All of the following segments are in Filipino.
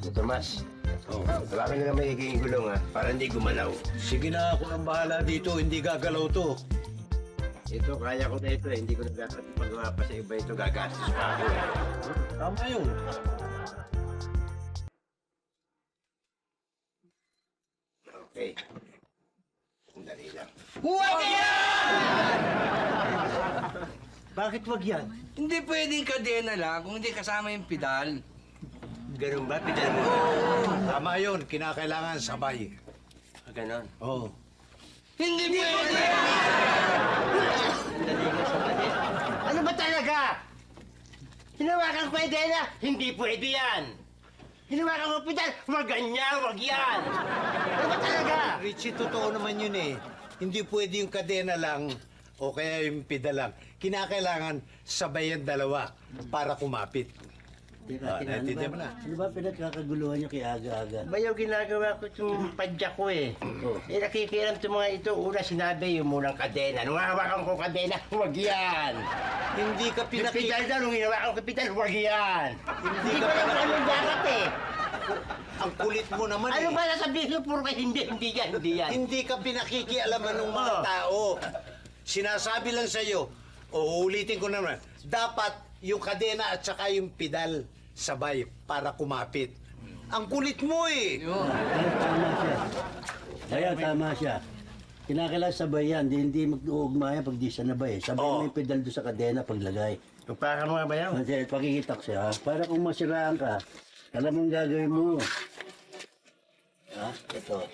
Tomas, Oh. baka na may higing gulong para hindi gumalaw. Sige na, ako ang bahala dito. Hindi gagalaw to. Ito, kaya ko na ito hindi ko nagkakatipagawa pa sa iba ito, gagastos pa ako Tama yun. Okay. Sandali lang. Huwag yan! Bakit wag yan? Hindi pwedeng kadena lang kung hindi kasama yung pedal. Ganun ba? Pidal mo? Tama yun. Kinakailangan sabay. Ganon. Oo. Hindi pwede! Ano ba talaga? Hinawakan ko yung dena, hindi pwede yan. Hinawakan ko pedal, wag ganyan, wag yan. Ano ba talaga? Richie, totoo naman yun eh. Hindi pwede yung kadena lang o kaya yung pedal lang. Kinakailangan sabay ang dalawa para kumapit. Naintindihan mo na. Ano ba pinagkakaguluhan niyo kay aga-aga? Bayaw ginagawa ko itong padyak ko eh. Nakikiram itong mga ito. Una sinabi yung munang kadena. Nung hawakan ko kadena, huwag yan. Hindi ka Yung pinaki... pedal daw, nung hinawakan ko pedal, huwag yan. Hindi ko alam kung anong dapat eh. Ang kulit mo naman Ano eh. ba nasabihin ko? Puro ka hindi yan, hindi yan. Hindi ka pinakikialaman ng mga tao. Sinasabi lang sa'yo, o ulitin ko naman, dapat yung kadena at saka yung pedal sabay para kumapit. Ang kulit mo eh! Kaya tama siya. Kinakailangan sabay yan. Hindi mag-uugmaya pag di siya nabay. Sabay mo yung pedal doon sa kadena paglagay. Para mo nga bayaw. Kasi pakikitak siya. Para kung masiraan ka, alam mong gagawin mo. Ha? Ito.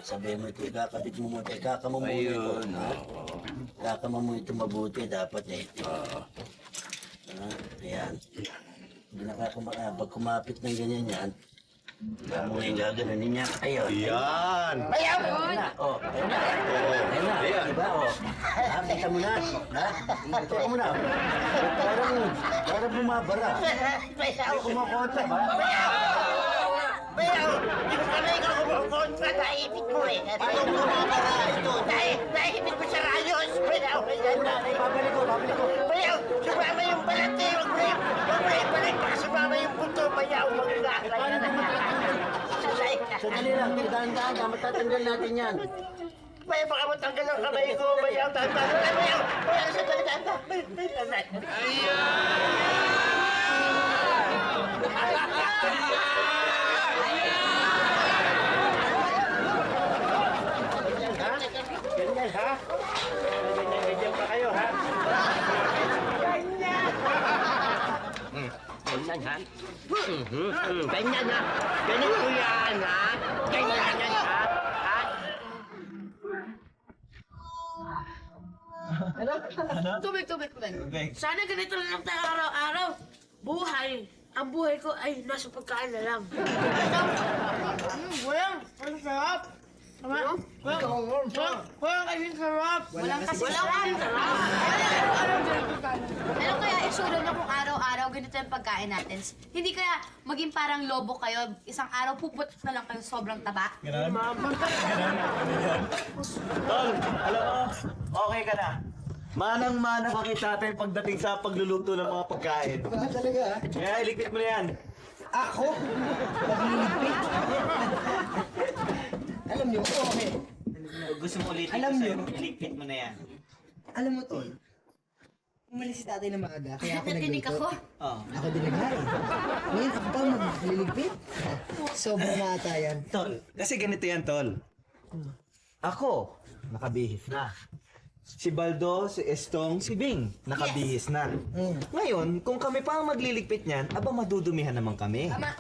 Sabi mo ito, ikakabit mo muna, ikakama mo ito. Ikakama mo ito mabuti, dapat eh. Ayan. Pag kumapit ng ganyan yan, kaya mo ngayon gaganunin niya. Ayun. Yan! Bayaw! Ayun na. Oh, ayun na. Ayun na. Diba? Oh. Ha? Kita mo na. Ha? Kita mo na. Parang bumabara. Bayaw! Kumakota ba? Bayaw! Di ba kami ikaw kumukontra? Naipit mo eh. Anong bumabara ito? Naipit mo sa rayos! Bayaw! Babalik ko. Bayaw! Sumama yung balat eh! Huwag mo yung balik! Baka sumama yung punto! Bayaw! Sandali lang. Dahan-dahan. Matatanggal natin yan. Bayaw! Baka matanggal ang kamay ko! Bayaw! Bayaw! Bayaw! Sandali! Ganyan ha? Ganyan pa kayo ha? Ganyan ha? Ganyan ha? Ganyan ko yan ha? Ganyan yan ha? Tubig. Sana ganito na lang tayo araw-araw. Buhay. Ang buhay ko ay nasa pagkain na lang. Walang. Ang sarap. Tama? Walang kasing sarap. Walang kasing sarap. Ano kaya isuro niyo kung araw-araw ganito yung pagkain natin? Hindi kaya maging parang lobo kayo, isang araw puputok na lang kayo sobrang taba? Tol, alam mo, okay ka na. Manang-mana ka kay tatay pagdating sa pagluluto ng mga pagkain. Talaga ha? Kaya iligpit mo na yan. Ako? Magliligpit? Alam niyo, okay. Gusto mo ulitin Alam ko niyo. sa'yo, iligpit mo na yan. Alam mo, Tol, umalis si tatay na maaga, kaya ako Natinig nagluto. ako. Oh. Ako din naghain. Ngayon, ako pa magliligpit. Sobra na ata yan. Tol, kasi ganito yan, Tol. Ako, nakabihis na. Si Baldo, si Estong, si Bing, nakabihis na. Ngayon, kung kami pa ang magliligpit niyan, aba madudumihan naman kami. Tama.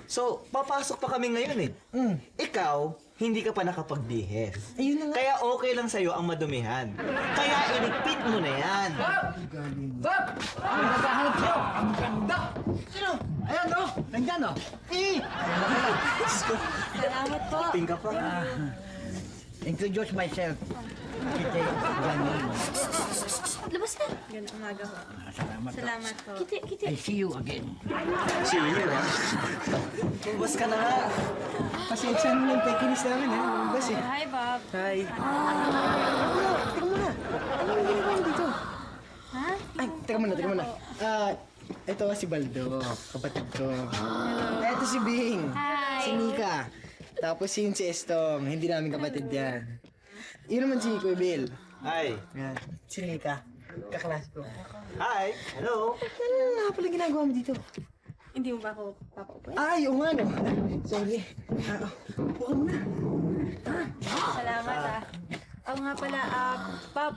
So, papasok pa kami ngayon eh. Ikaw, hindi ka pa nakapagbihis. Ayun na nga. Kaya okay lang sa'yo ang madumihan. Kaya iligpit mo na yan. Sino? Ayan, no? Nandyan, no? Salamat po. Tingka pa. Introduce myself. Kite Ganin. Labas na. Ganda umaga po. Salamat po. Kiti. I see you again. See you, ha? Bumabas ka na nga. Pasensya mo lang, kinis namin, ha? Bas, eh. Hi, Bob. Hi. Teka muna. Ano yung ginagawa mo dito? Ha? Ay, teka muna. Ito si Baldo, kapatid ko. Ito si Bing. Hi. Si Mika. Tapos yun si Estong. Hindi namin kapatid yan. Yun naman si Kuya Bill. Hi. Yan. Si Mika. Kaklas ko. Hi. Hello. Ano nga pala ginagawa mo dito? Hindi mo ba ako papaupuin? Ay, oo nga no. Sorry. Buka mo na. Salamat Oo nga pala, Pop,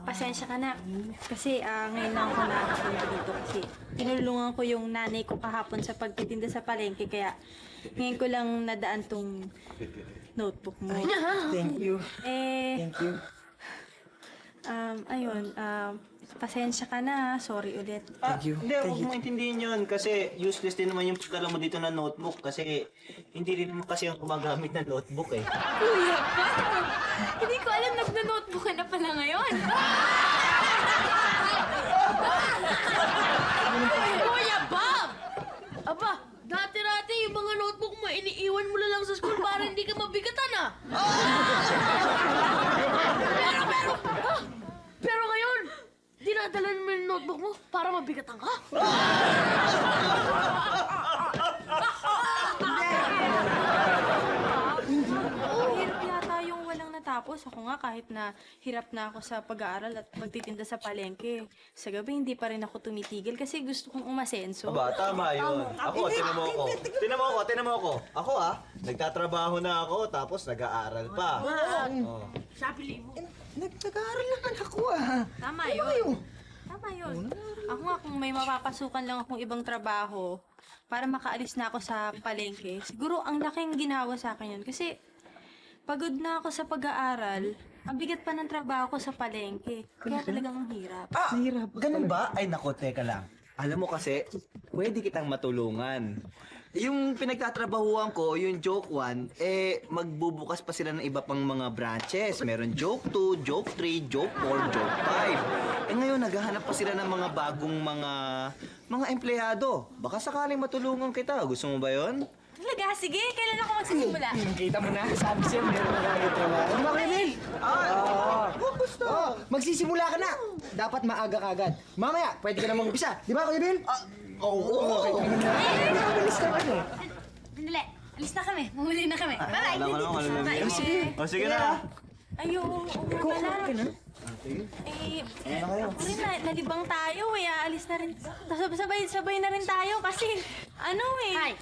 pasensya ka na. Kasi ngayon lang ako nakapunta dito kasi tinulungan ko yung nanay ko kahapon sa pagtitinda sa palengke kaya ngayon ko lang nadaan tong notebook mo. Thank you. Eh, Thank you. ayun, pasensya ka na. Sorry ulit. Thank you. Hindi, huwag mo intindihin yun kasi useless din naman yung pagdala mo dito na notebook kasi hindi rin mo kasi yung gumagamit ng notebook eh. Kuya pa! Hindi ko alam nagna-notebook ka na pala ngayon. Kuya Bob! Aba, dati-dati yung mga notebook mo, iniiwan mo na lang sa school para hindi ka mabigatan Pero ngayon, dinadalan mo yung notebook mo para mabigatan ka? Hirap yata yung walang natapos. Ako nga kahit na hirap na ako sa pag-aaral at pagtitinda sa palengke. Sa gabi hindi pa rin ako tumitigil kasi gusto kong umasenso. Aba, tama yun. Ako, tinan mo ako. Tinan mo ako. Ako nagtatrabaho na ako tapos nag-aaral pa. Sabi mo. Nag-aaral naman ako Tama yun. Tama yun. Ako nga kung may mapapasukan lang akong ibang trabaho para makaalis na ako sa palengke, siguro ang laking ginawa sa akin yun. Kasi pagod na ako sa pag-aaral, ang bigat pa ng trabaho ko sa palengke. Kaya talagang ang hirap. Mahirap. Ganun ba? Ay, nako, teka lang. Alam mo kasi, pwede kitang matulungan. Yung pinagtatrabahuan ko, yung Joke 1, magbubukas pa sila ng iba pang mga branches. Meron Joke 2, Joke 3, Joke 4, Joke 5. Ngayon, naghahanap pa sila ng mga bagong mga empleyado. Baka sakaling matulungan kita. Gusto mo ba yon? Talaga, sige. Kailan ako magsisimula? Kita mo na. Sabi siya, meron na kami trabaho. Ano ba, Kuya Bill? Gusto. Magsisimula ka na. Dapat maaga ka agad. Mamaya, pwede ka na mag-umpisa. Di ba, Kuya Bill? Oo. Mabilis naman eh. Sandali. Alis na kami. Mamuli na kami. Bye-bye. O, sige na. Ay, oo nga pala. Ako rin, nalibang tayo eh. Aalis na rin. Sabay na rin tayo kasi, Hi.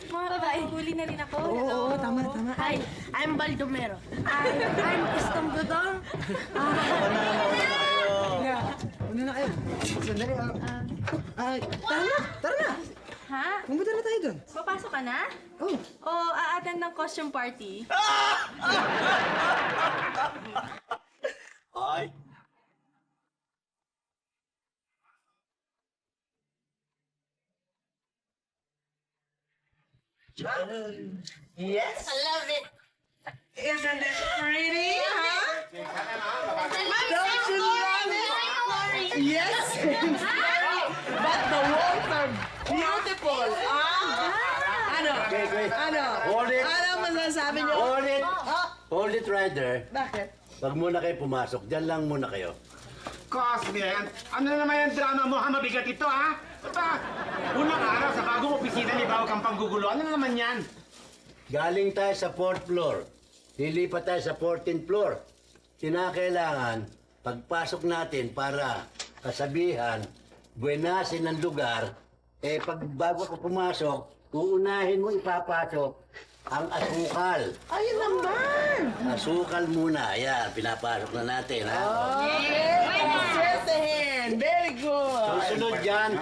huli na rin ako. Oo, tama. Hi, I'm Baldomero. I'm Estambudor. Una na kayo. Sandali. Tara na. Ha? Pumunta na tayo doon. Papasok ka na? Oh. O a-attend ng costume party? Ay. Yes. I love it. Isn't it pretty, huh? Don't you love it? Yes. But the walls are beautiful. Ano? Ano? Hold it. Ano masasabi niyo? Hold it! Hold it, Ryder. Bakit? Wag muna kayo pumasok. Diyan lang muna kayo. Cosmen, ano naman yung drama mo, ha? Mabigat ito, ha? Aba, unang araw sa bagong opisina ni Bawag ang panggugulo. Ano naman yan? Galing tayo sa 4th floor. Lilipat tayo sa 14th floor. Kinakailangan, pagpasok natin para kasabihan, buenasin ng lugar, pag bago ka pumasok, uunahin mo ipapasok ang asukal. Ayun naman! Asukal muna. Ayan, pinapasok na natin, ha? Certain! Very good! Susunod dyan,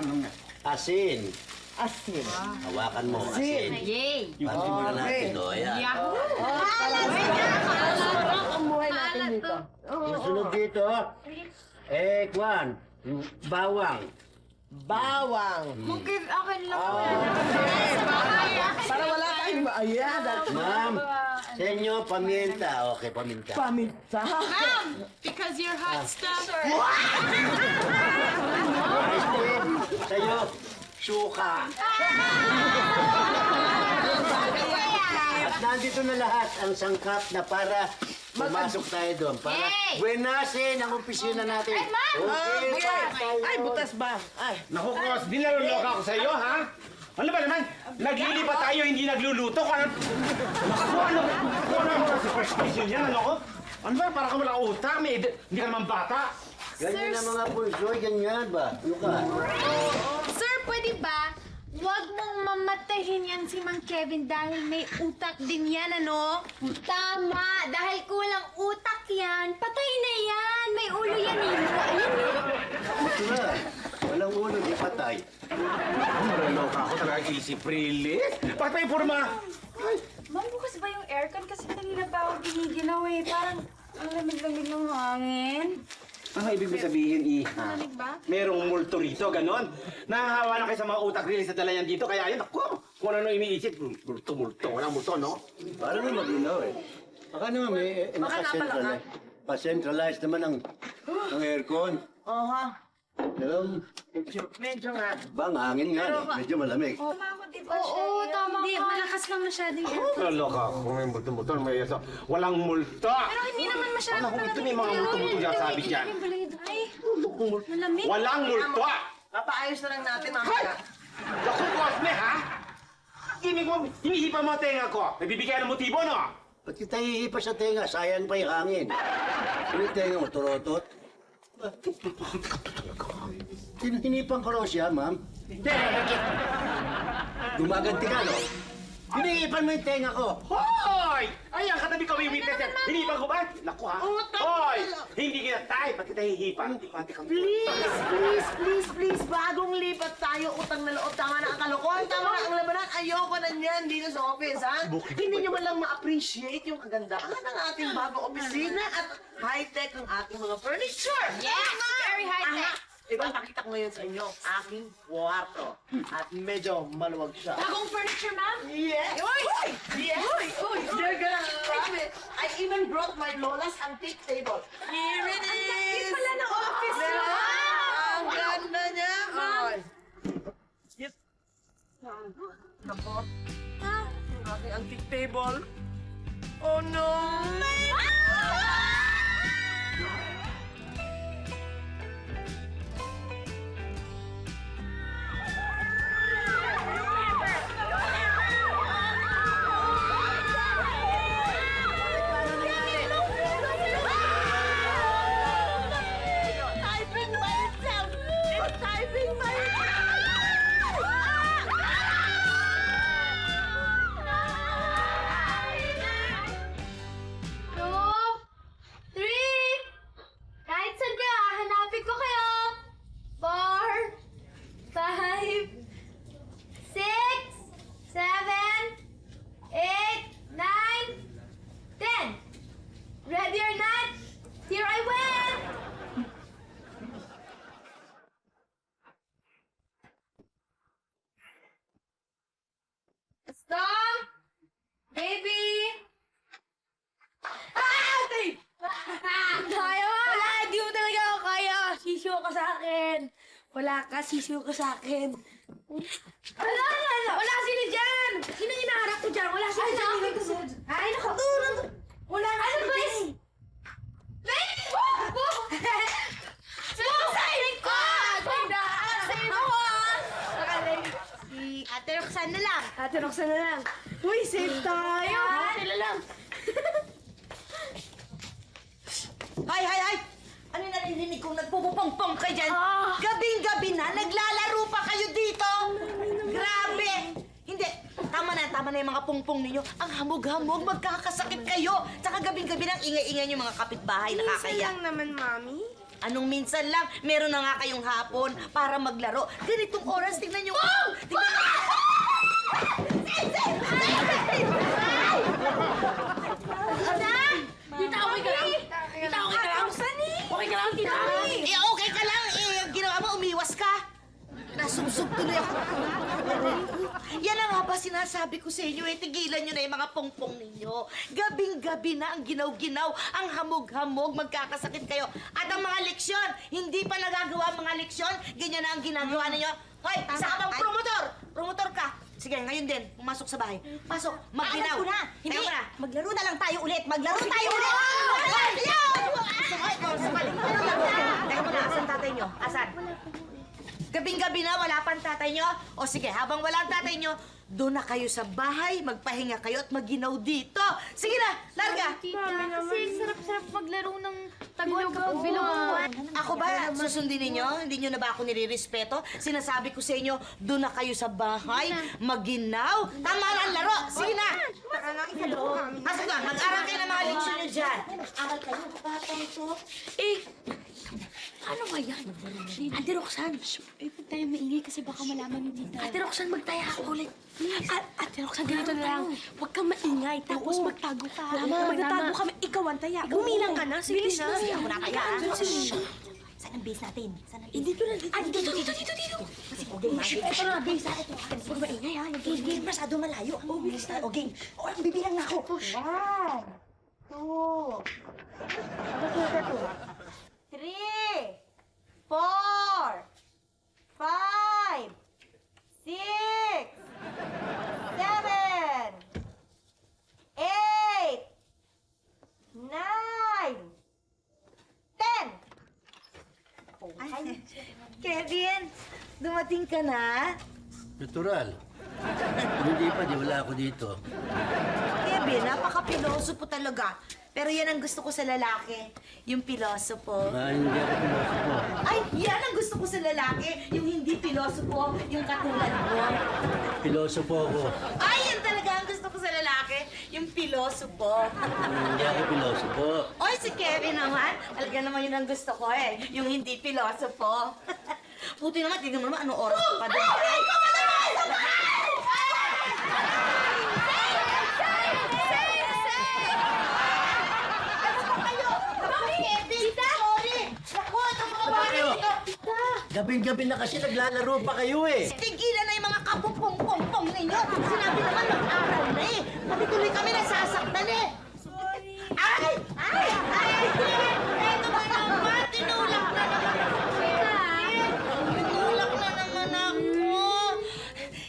asin. Asin. Hawakan mo, asin. Yay! Pansin mo na natin, o, ayan. Sarap ang buhay natin dito. Susunod dito, Kwan, bawang. Bawang. Mungkin akin lang. Para wala tayong ayan. Ma'am, sa inyo, paminta. Okay, paminta. Paminta. Because you're hot stuff. Steve, sa'yo, suka. At nandito na lahat ang sangkap na para pumasok tayo doon. Para Yay! buenasin ang opisina natin. Okay, Ay, butas ba? Ay. Naku, Cos, nilaloloka ako sa'yo, ha? Ano ba naman? Naglilipat tayo, hindi nagluluto. Ano mga superstition yan, ano ko? Ano ba? Para ka walang utang, hindi ka naman bata. Ganyan ang mga pulsoy, ganyan ba? Ano ka? Sir, pwede ba? Huwag mong mamatahin yan si Mang Kevin dahil may utak din yan, ano? Tama! Dahil kulang utak yan, patay na yan! May ulo yan, eh. Ayun, Ito na. Walang ulo, di patay. Maraloka ako talaga isip, really? Bakit tayo puro mga... Ma'am, bukas ba yung aircon? Kasi kanina pa ako giniginaw eh. Parang ang lamig-lamig ng hangin. Ano ibig mo sabihin, Iha? Lamig ba? Merong multo rito, ganon. Nahahawa na kayo sa mga utak rin sa dala yan dito, kaya ayun, ako, kung ano iniisip, multo, walang multo, no? Parang may maginaw eh. Baka naman may naka-centralize. Pa-centralize naman ang aircon. Oo ha. Pero, Medyo nga. bang hangin nga, no? Medyo malamig. Tama di ba siya? Oo, tama Hindi, ka. malakas lang masyadong aircon. Naloka ako, kung may multo, may ito. Walang multo! Pero hindi naman masyadong Ano kung ito may mga multo-multo dyan sabi dyan? Ay, malamig. Walang multo! Papaayos na lang natin mamaya. Naku, Cosme, ha? Hinihipa mo ang tenga ko. Nagbibigay ng motibo, no? Ba't kita hihipa sa tenga? Sayang pa yung hangin. Ano yung tenga mo, turotot? Hinihinipan ko raw siya, ma'am. Hindi, Gumaganti ka, no? Hinihipan mo yung tenga ko. Hoy! Ayan, katabi ko may witness yan. Hinihipan ko ba? Naku, ha? Hoy! Hindi kita tayo. Ba't kita hihipan? Please, bagong lipat tayo, utang na loob, tama na ang kalokohan, tama na ang labanan, ayoko na niyan dito sa office, ha? Hindi nyo man lang ma-appreciate yung kagandahan ng ating bagong opisina at high-tech ng ating mga furniture. Yes! Very high-tech! Ipapakita ko ngayon sa inyo, aking kwarto. At medyo maluwag siya. Bagong furniture, ma'am? Yes! Uy! Yes! Uy! You're gonna love it! I even brought my Lola's antique table. Here it is! pala ng office Diba? niyo. Ang ganda niya! Ay. Yes. Nako. Ang aking antique table. Oh no! Typing myself! It's typing myself! 2, 3, kahit saan kayo, hahanapin ko kayo. 4, 5, 6, 7, 8, 9, 10. Ready or not, here I went! Stop! Baby! Ah! Kaya mo! Wala, di mo talaga ako kaya. Sisiyo ka sa akin. Wala ka, sisiyo ka sa akin. Wala sila dyan! Sino hinaharap ko dyan? Wala sila dyan. Ay, naku! Wala ka sila dyan. Baby! Sumasayin ko! Sa'yo ako! Si Ate Roxanne na lang. Ate Roxanne na lang. Uy, safe tayo! Sila lang. Hay! Ano yung narinig kong nagpupupong-pong kayo dyan? Gabing-gabi na, naglalaro pa kayo dito! Grabe! Hindi, tama na yung mga pungpong ninyo. Ang hamog-hamog, magkakasakit kayo. Tsaka gabing-gabi na, ingay-ingay yung mga kapitbahay, nakakaya. naman, Mami. Anong minsan lang, meron na nga kayong hapon para maglaro. Ganitong oras, tingnan nyo. Oh! Tingnan nyo. Tita, okay ka lang? Tita, okay ka lang? Okay ka lang, tita? Okay ka lang. Ginawa mo, umiwas ka. Nasubsob tuloy ako. Yan ang nga ba sinasabi ko sa inyo, tigilan nyo na yung mga pongpong ninyo. Gabing-gabi na ang ginaw-ginaw, ang hamog-hamog, magkakasakit kayo. At ang mga leksyon, hindi pa nagagawa ang mga leksyon, ganyan na ang ginagawa ninyo. Hoy, isa ka bang promotor? Promotor ka. Sige, ngayon din, pumasok sa bahay. Pasok, magginaw. Alam ko na. Hindi. Teka na. Maglaro na lang tayo ulit. Maglaro tayo ulit. Teka muna, asan tatay nyo? Asan? Gabing-gabi na, wala pang tatay nyo? O sige, habang wala ang tatay nyo, doon na kayo sa bahay, magpahinga kayo at maginaw dito. Sige na, larga! Tita, kasi sarap-sarap maglaro ng taguan kapag bilugan. Ako ba, susundin ninyo? Hindi nyo na ba ako nirirespeto? Sinasabi ko sa inyo, doon na kayo sa bahay, maginaw. Tama na ang laro. Sige na. Asa doon, mag-aral kayo ng mga leksyon nyo dyan. Aral kayo, bata ito. Ano ba yan? Ate Roxanne, Huwag tayo maingay kasi baka malaman ni Tita. Ate Roxanne, magtaya ako ulit. Ate Roxanne, ganito na lang. Huwag kang maingay, tapos magtago ka. Magtatago kami, ikaw ang taya. Bumilang ka na, sige na. Sige, ako na kaya. Sige. Saan ang base natin? Saan ang Dito na, dito. Kasi okay, ito na, base natin. Huwag maingay ha. Yung masyado malayo. Okay. O, bibilang na ako. 1, 2, 3, 4, 5, 6, 7, 8, 9, 10. Kevin, dumating ka na? Natural. Kung hindi pa, di wala ako dito. Kevin, napaka-piloso po talaga. Pero yan ang gusto ko sa lalaki, yung pilosopo. Hindi ako pilosopo. Ay, yan ang gusto ko sa lalaki, yung hindi pilosopo, yung katulad mo. Pilosopo ako. Ay, yan talaga ang gusto ko sa lalaki, yung pilosopo. Hindi ako pilosopo. Oy, si Kevin naman, talaga naman yun ang gusto ko eh, yung hindi pilosopo. Buti naman, tignan mo naman anong oras pa doon. Ay, Gabing-gabi na kasi naglalaro pa kayo eh. tigilan na yung mga kapupong-pong-pong ninyo. Sinabi naman mag-aral na eh. Pati tuloy kami nasasaktan eh. Sorry. Ay! Ay! Ay! Eto ba naman? Tinulak na naman ako. Tinulak na naman ako.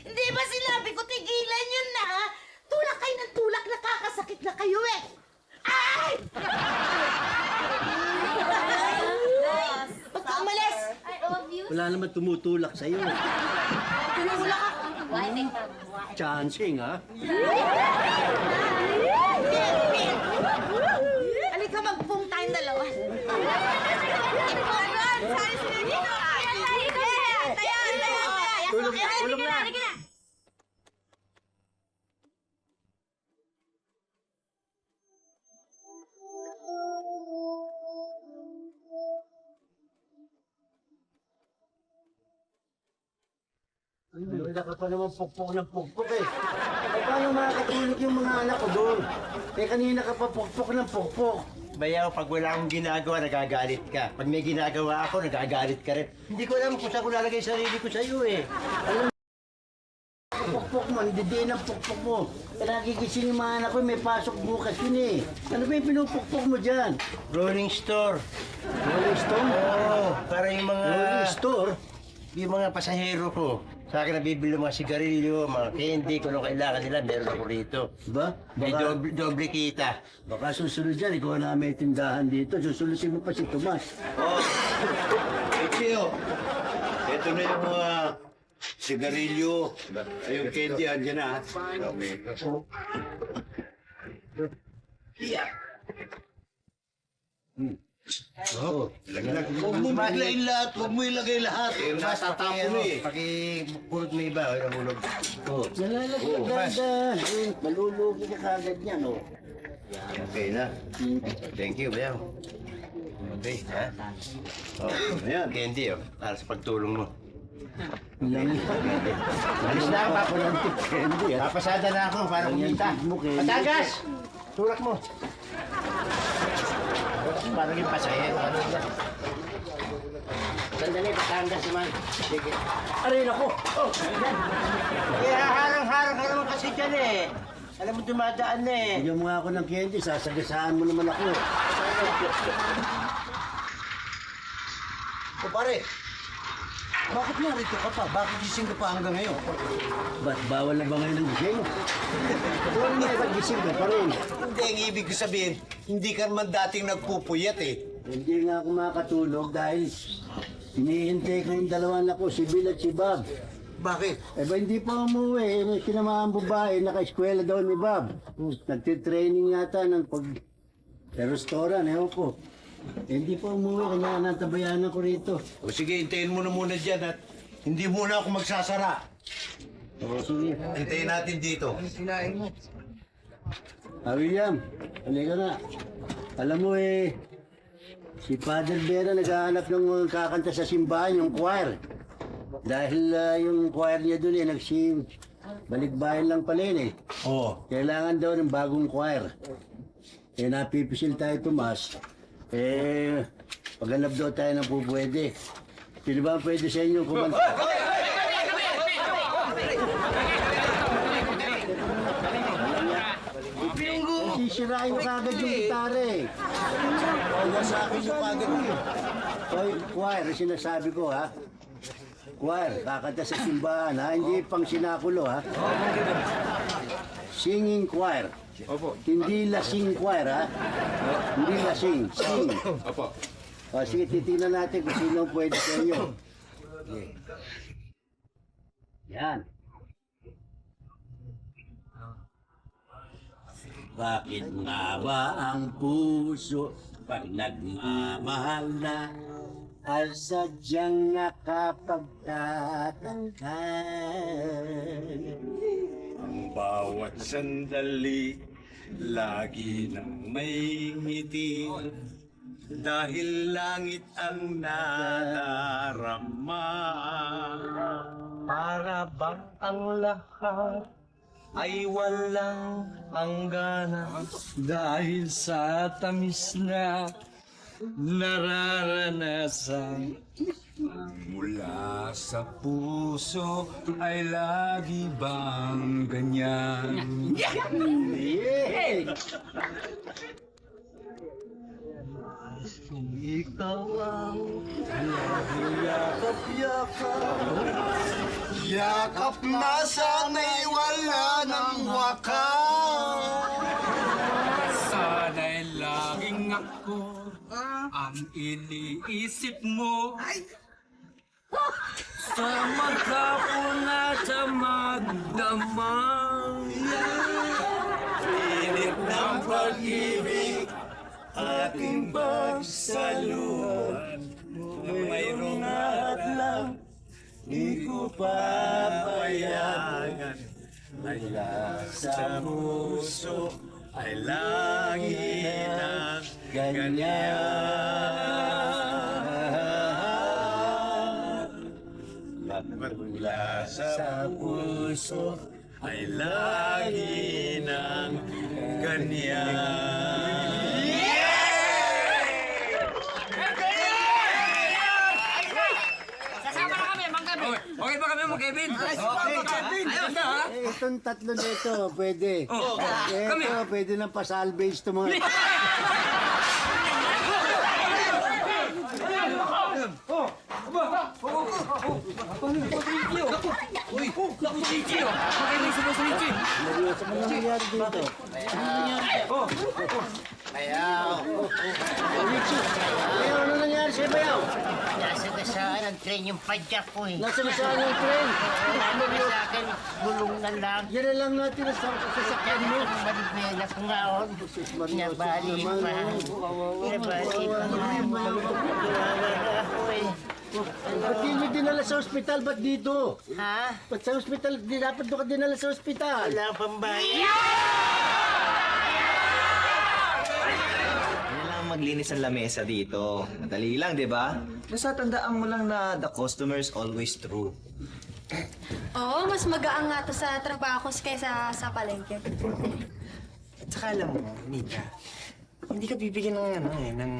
Hindi ba sinabi ko tigilan yun na? Tulak kayo ng tulak, nakakasakit na kayo eh. Ay! Ba't ka umalis? I love you. Wala naman tumutulak sa'yo. Tinulak ako. Chancing, ha? Kevin! Halika, mag-boom tayong dalawa. Iporon! Saan sila dito? Taya! Tulog na. Ay, wala ka pa naman pukpok ng pukpok eh. Ay, paano makakatulog yung mga anak ko doon? Eh, kanina ka pa pukpok ng pukpok. Bayaw, pag wala akong ginagawa, nagagalit ka. Pag may ginagawa ako, nagagalit ka rin. Hindi ko alam kung saan ko lalagay sarili ko sa'yo eh. Alam mo, pukpok mo, didiin ang pukpok mo. Nagigising yung mga anak ko, may pasok bukas yun eh. Ano ba yung pinupukpok mo dyan? Rolling store. Rolling Stone? Oo, para yung mga... Rolling Store? Yung mga pasahero ko. Sa akin nabibili mga sigarilyo, mga candy, kung ano kailangan nila, meron ako rito. Ba? May doble kita. Baka susunod dyan, ikaw na may tindahan dito. Susulusin mo pa si Tomas. Oh, Echeo, ito na yung mga sigarilyo. Ay, yung candy, andyan na. Oo. Huwag mo biglain lahat, huwag mo ilagay lahat. Eh, natatapon eh. Pakipulot mo iba, o nahulog. Oh. Nalalagay dandan. Eh, malulugi ka kagad niyan, oh. Okay na. Thank you, Bayaw. Okay, ha? Oh, Ayan. candy, oh. Para sa pagtulong mo. Lang. Alis na ako, Papa. Candy, ah. Papasada na ako para kumita. Mo, candy. Patagas! Tulak mo. Parang yung pasahero. Sandali, patangas naman. Sige. Aray, nako. Oh, ayan. Kaya harang-harang ka naman kasi dyan eh. Alam mo, dumadaan na eh. Bigyan mo nga ako ng candy, sasagasaan mo naman ako. O pare, bakit narito ka pa? Bakit gising ka pa hanggang ngayon? Ba't bawal na ba ngayon ng gising? Kung hindi pa gising ka pa rin. Hindi, ang ibig ko sabihin, hindi ka naman dating nagpupuyat eh. Hindi nga ako makatulog dahil Hinihintay ko yung dalawa na ko, si Bill at si Bob. Bakit? Eh ba hindi pa umuwi, may sinamahan babae, naka-eskwela daw ni Bob. Nagtitraining yata ng sa restaurant, ewan ko. Eh, hindi pa umuwi, kanya natabayanan ko rito. O sige, hintayin mo na muna dyan at hindi muna ako magsasara. O sige. Hintayin natin dito. William, halika na. Alam mo si Father Vera naghahanap ng kakanta sa simbahan, yung choir. Dahil yung choir niya doon balikbayan lang pala yun Oo. Kailangan daw ng bagong choir. Napipisil tayo, Tomas. Paghanap daw tayo ng pupwede. Sino ba ang pwede sa inyo kumanta? Sisirain mo kagad yung gitara Wala sa akin yung kagad mo. Hoy, choir, sinasabi ko ha. Choir, kakanta sa simbahan ha. Hindi pang sinakulo ha. Singing choir. Opo. Hindi lasing choir ha. Hindi lasing, sing. Opo. O sige, titignan natin kung sino ang pwede sa inyo. Okay. Yan. Bakit nga ba ang puso pag nagmamahal na ay sadyang nakapagtatangkal? Ang bawat sandali, lagi nang may ngiti. Dahil langit ang nadarama. Para bang ang lahat ay walang hangganan dahil sa tamis na nararanasan. Mula sa puso ay lagi bang ganyan? Yeah! Kung ikaw ang yakap-yakap, Yakap na sana'y wala ng wakas. Sana'y laging ako ang iniisip mo. Sa maghapon at sa magdamang Init ng pag-ibig, ating pagsaluhan. Mayroong hadlang, di ko papayagan. Mula sa puso ay langit na ganyan. Mula sa puso ay lagi ng ganyan. Okay ba kami, Mang Kevin? Itong tatlo na ito, pwede. kami. Ito, pwede nang pasalvage ito mga... Seryoso mo nangyayari dito. Bayaw. Bayaw, ano nangyari sa'yo, Bayaw? Nasa nasaan ang train yung padyak ko eh. Nasa nasaan yung train? Ano na sa akin, gulong na lang. Yan na lang natin ang sasakyan mo. Maligmela ko nga on. Nabali pa. Nabali pa nga. Kawawa na ako eh. Ba't di nyo dinala sa ospital? Ba't dito? Ha? Ba't sa ospital? Di dapat doon ka dinala sa ospital. Wala pang bayan. kailangan maglinis ang lamesa dito. Madali lang, di ba? Basta tandaan mo lang na the customer is always true. Oo, mas magaang nga to sa trabaho kaysa sa palengke. At saka alam mo, Nika, hindi ka bibigyan ng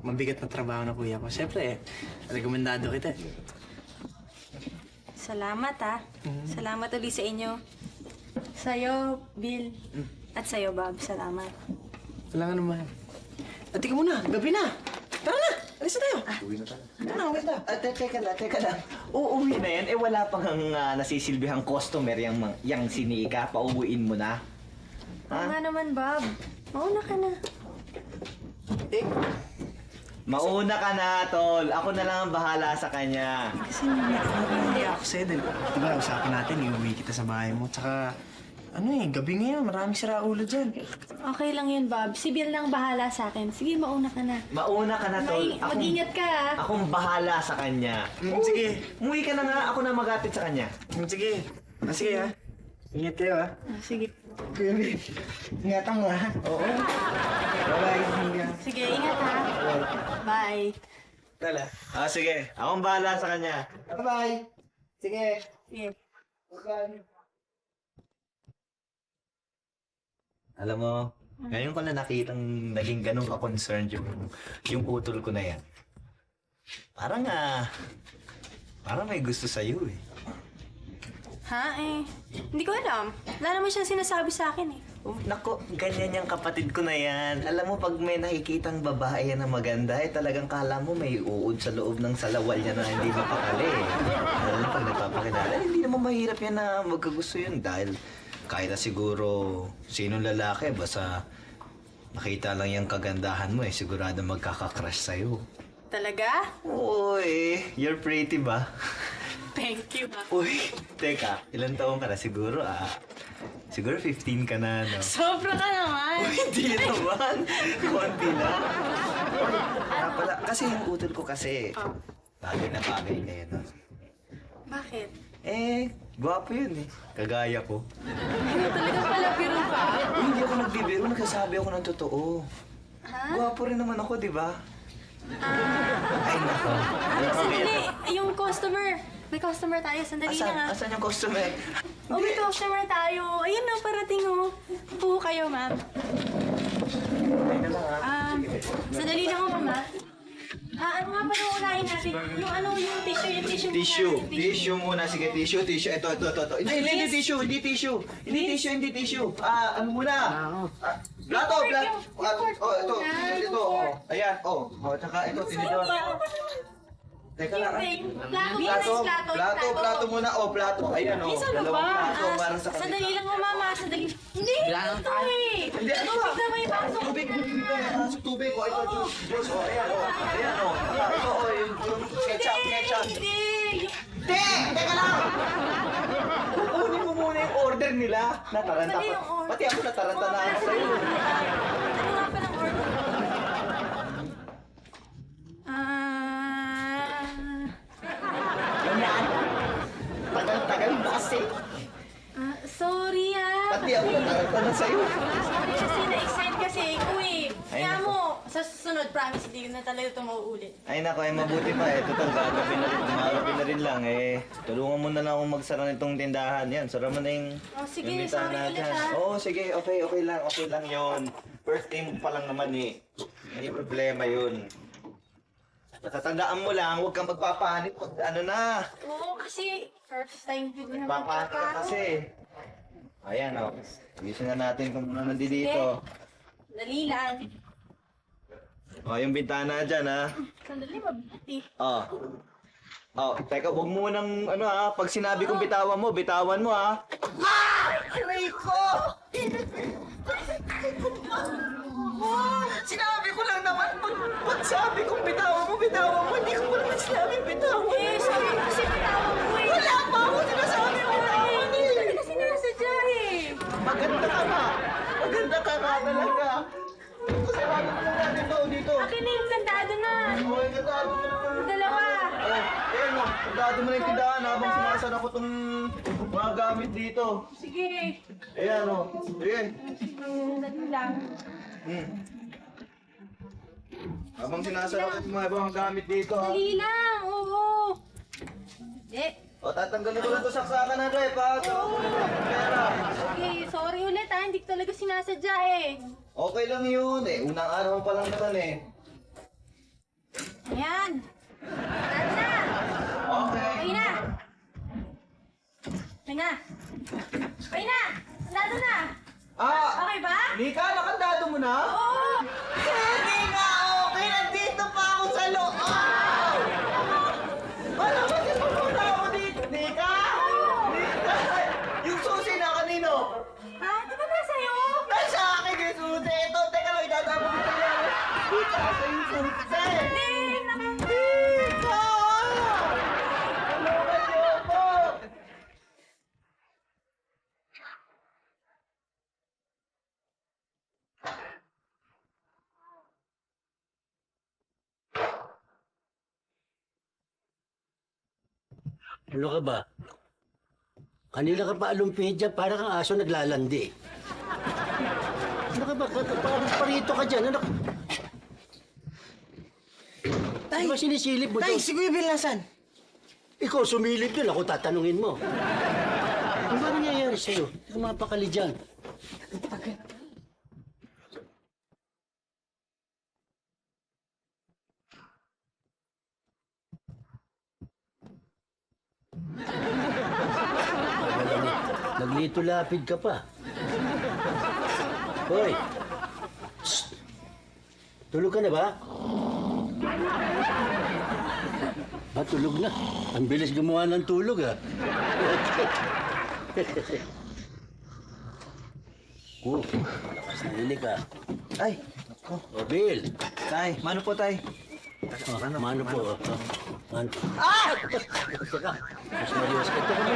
mabigat na trabaho na kuya ko. Siyempre, rekomendado kita. Salamat Salamat ulit sa inyo. Sa'yo, Bill. At sa'yo, Bob. Salamat. Wala nga naman. At tika muna, gabi na. Tara na, alis na tayo. Uwi na tayo. Tara, uwi na. Teka lang. Uuwi na yan, wala pang nasisilbihang customer yang sinika. Pauwiin mo na. Oo nga naman, Bob. Mauna ka na. Mauna ka na, tol. Ako na lang ang bahala sa kanya. Kasi hindi ako sa'yo dahil, di ba, usapan natin, iuwi kita sa bahay mo. Tsaka, gabi ngayon, maraming siraulo dyan. Okay lang yun, Bob. Si Bill lang bahala sa akin. Sige, mauna ka na. Mauna ka na, tol. Mag-ingat ka, ha? Akong bahala sa kanya. Sige. Umuwi ka na nga. Ako na magatid sa kanya. Sige. Sige ha. Ingat kayo ha. Sige. Kuya Bill, ingatan mo ha. Oo. Bye-bye. Sige, ingat, ha? Bye. Tala. Sige. Akong bahala sa kanya. Bye-bye. Sige. Sige. Bye-bye. Alam mo, ngayon ko na nakitang naging ganun ka-concerned yung utol ko na yan. Parang may gusto sa'yo eh. Ha? Hindi ko alam. Wala naman siyang sinasabi sa akin, eh. Oh, nako, ganyan yung kapatid ko na yan. Alam mo, pag may nakikitang babae yan na maganda, talagang kala mo may uod sa loob ng salawal niya na hindi mapakali. Alam mo, pag nagpapakilala, hindi naman mahirap yan na magkagusto yun dahil kahit na siguro sinong lalaki, basta nakita lang yung kagandahan mo sigurado magkakakrush sa'yo. Talaga? Uy, you're pretty ba? Thank you, ha? Uy, teka, ilang taon ka na siguro siguro 15 ka na, no? Sobra ka naman. Uy, hindi naman. Konti lang. Pala, kasi yung utol ko kasi, bagay na bagay ngayon, no? Bakit? Gwapo yun eh. Kagaya ko. Ano talaga pala, biro pa? Uy, hindi ako nagbibiro. Nagsasabi ako ng totoo. Ha? Gwapo rin naman ako, di ba? Ay, nako. Sandali, yung customer. May customer tayo. Sandali lang, ha? Asan yung customer? May customer tayo. Ayun na, parating, oh. Upo kayo, ma'am. Sandali lang, ma'am, ha? Ano nga pala unahin natin? Yung tissue. Tissue muna. Sige, tissue. Ito. Hindi tissue. Hindi tissue. Ano muna? Plato. Ito. Ayan. Tsaka ito, tinidor. Teka lang. Plato muna. Plato. Ayan, dalawang plato para sa kanila. Sandali lang, mama. Sandali. Hindi, ito eh. Hindi, ano ba? Tubig na may pasok. Tubig. Tubig. Ito, juice. Ayan. Ito, yung ketchup. Hindi. Teka lang! Kukunin mo muna yung order nila. Nataranta Sandali ko. yung order. Pati ako nataranta na ako sa'yo. Ano nga pa ng order? Yan. Tagal mo kasi. Sorry, ha. Pati ako nataranta na sa'yo. Sorry kasi na-excite kasi ako, eh. Kaya mo, sa susunod, promise, hindi na talaga ito mauulit. Ay nako, mabuti pa Total, gagabi na rin lang Tulungan mo na lang akong magsara nitong tindahan. Yan, sara mo na yung... Sige, yung bintana sorry ulit, dyan. ha. Oo, sige, okay lang yon. First time pa lang naman eh. Hindi problema yun. Natatandaan mo lang, huwag kang magpapanik pag ano na. Oo, kasi first time ko din naman Papanik ka kasi. Ayan Gising na natin kung ano nandito. Dali lang. Yung bintana dyan Sandali, mabigat eh. Teka, huwag mo nang pag sinabi kong bitawan mo Aray ko! Sinabi ko lang naman, pag sabi kong bitawan mo, hindi ko naman sinabi bitawan. Sabi ko kasi bitawan mo eh. Wala pa ako sinasabi bitawan Hindi ko talaga sinasadya eh. Maganda ka talaga. Kasi sabi ko lang natin dito. Akin na yung kandado na. Okay, kasado mo naman. Dalawa. Ayan kasado mo na yung tindahan habang sinasara ko itong mga gamit dito. Sige. Ayan Ayan. Dali lang. Habang sinasara ko itong mga gamit dito. Dali lang, oo. Tatanggalin ko lang ito saksakan na rep Pera. Okay, sorry ulit hindi ko talaga sinasadya eh. Okay lang yun unang araw pa lang naman Ayan. Tara na. Okay. Okay na. Nandito na. Okay ba? Nika, nakandado mo na? Oo. Hindi nga okay, nandito pa ako sa loob! Wala ba si pupunta ako dito? Nika! Yung susi na kanino? Di ba sa'yo? Nasa akin yung susi! Ito, teka lang, itatapon ko sa iyo! Dito, sa yung susi! Ano ka ba? Kanina ka pa alumpihid dyan, para kang aso naglalandi. Ano ka ba? Parito ka dyan. Ano ka? Tay! Ano ba sinisilip mo Tay, doon? si Kuya Bill nasan? Ikaw sumilip doon, ako tatanungin mo. Ano ba nangyayari sa'yo? Hindi ka mapakali dyan. Naglito-lapid ka pa. Hoy! Shh! Tulog ka na ba? Tulog na. Ang bilis gumawa ng tulog, ah. Lakas na hilig, ah. Ay, O, Bill. tay, mano po tay? Mano po. Mano. Teka, mas mariwas ka. Ito kami.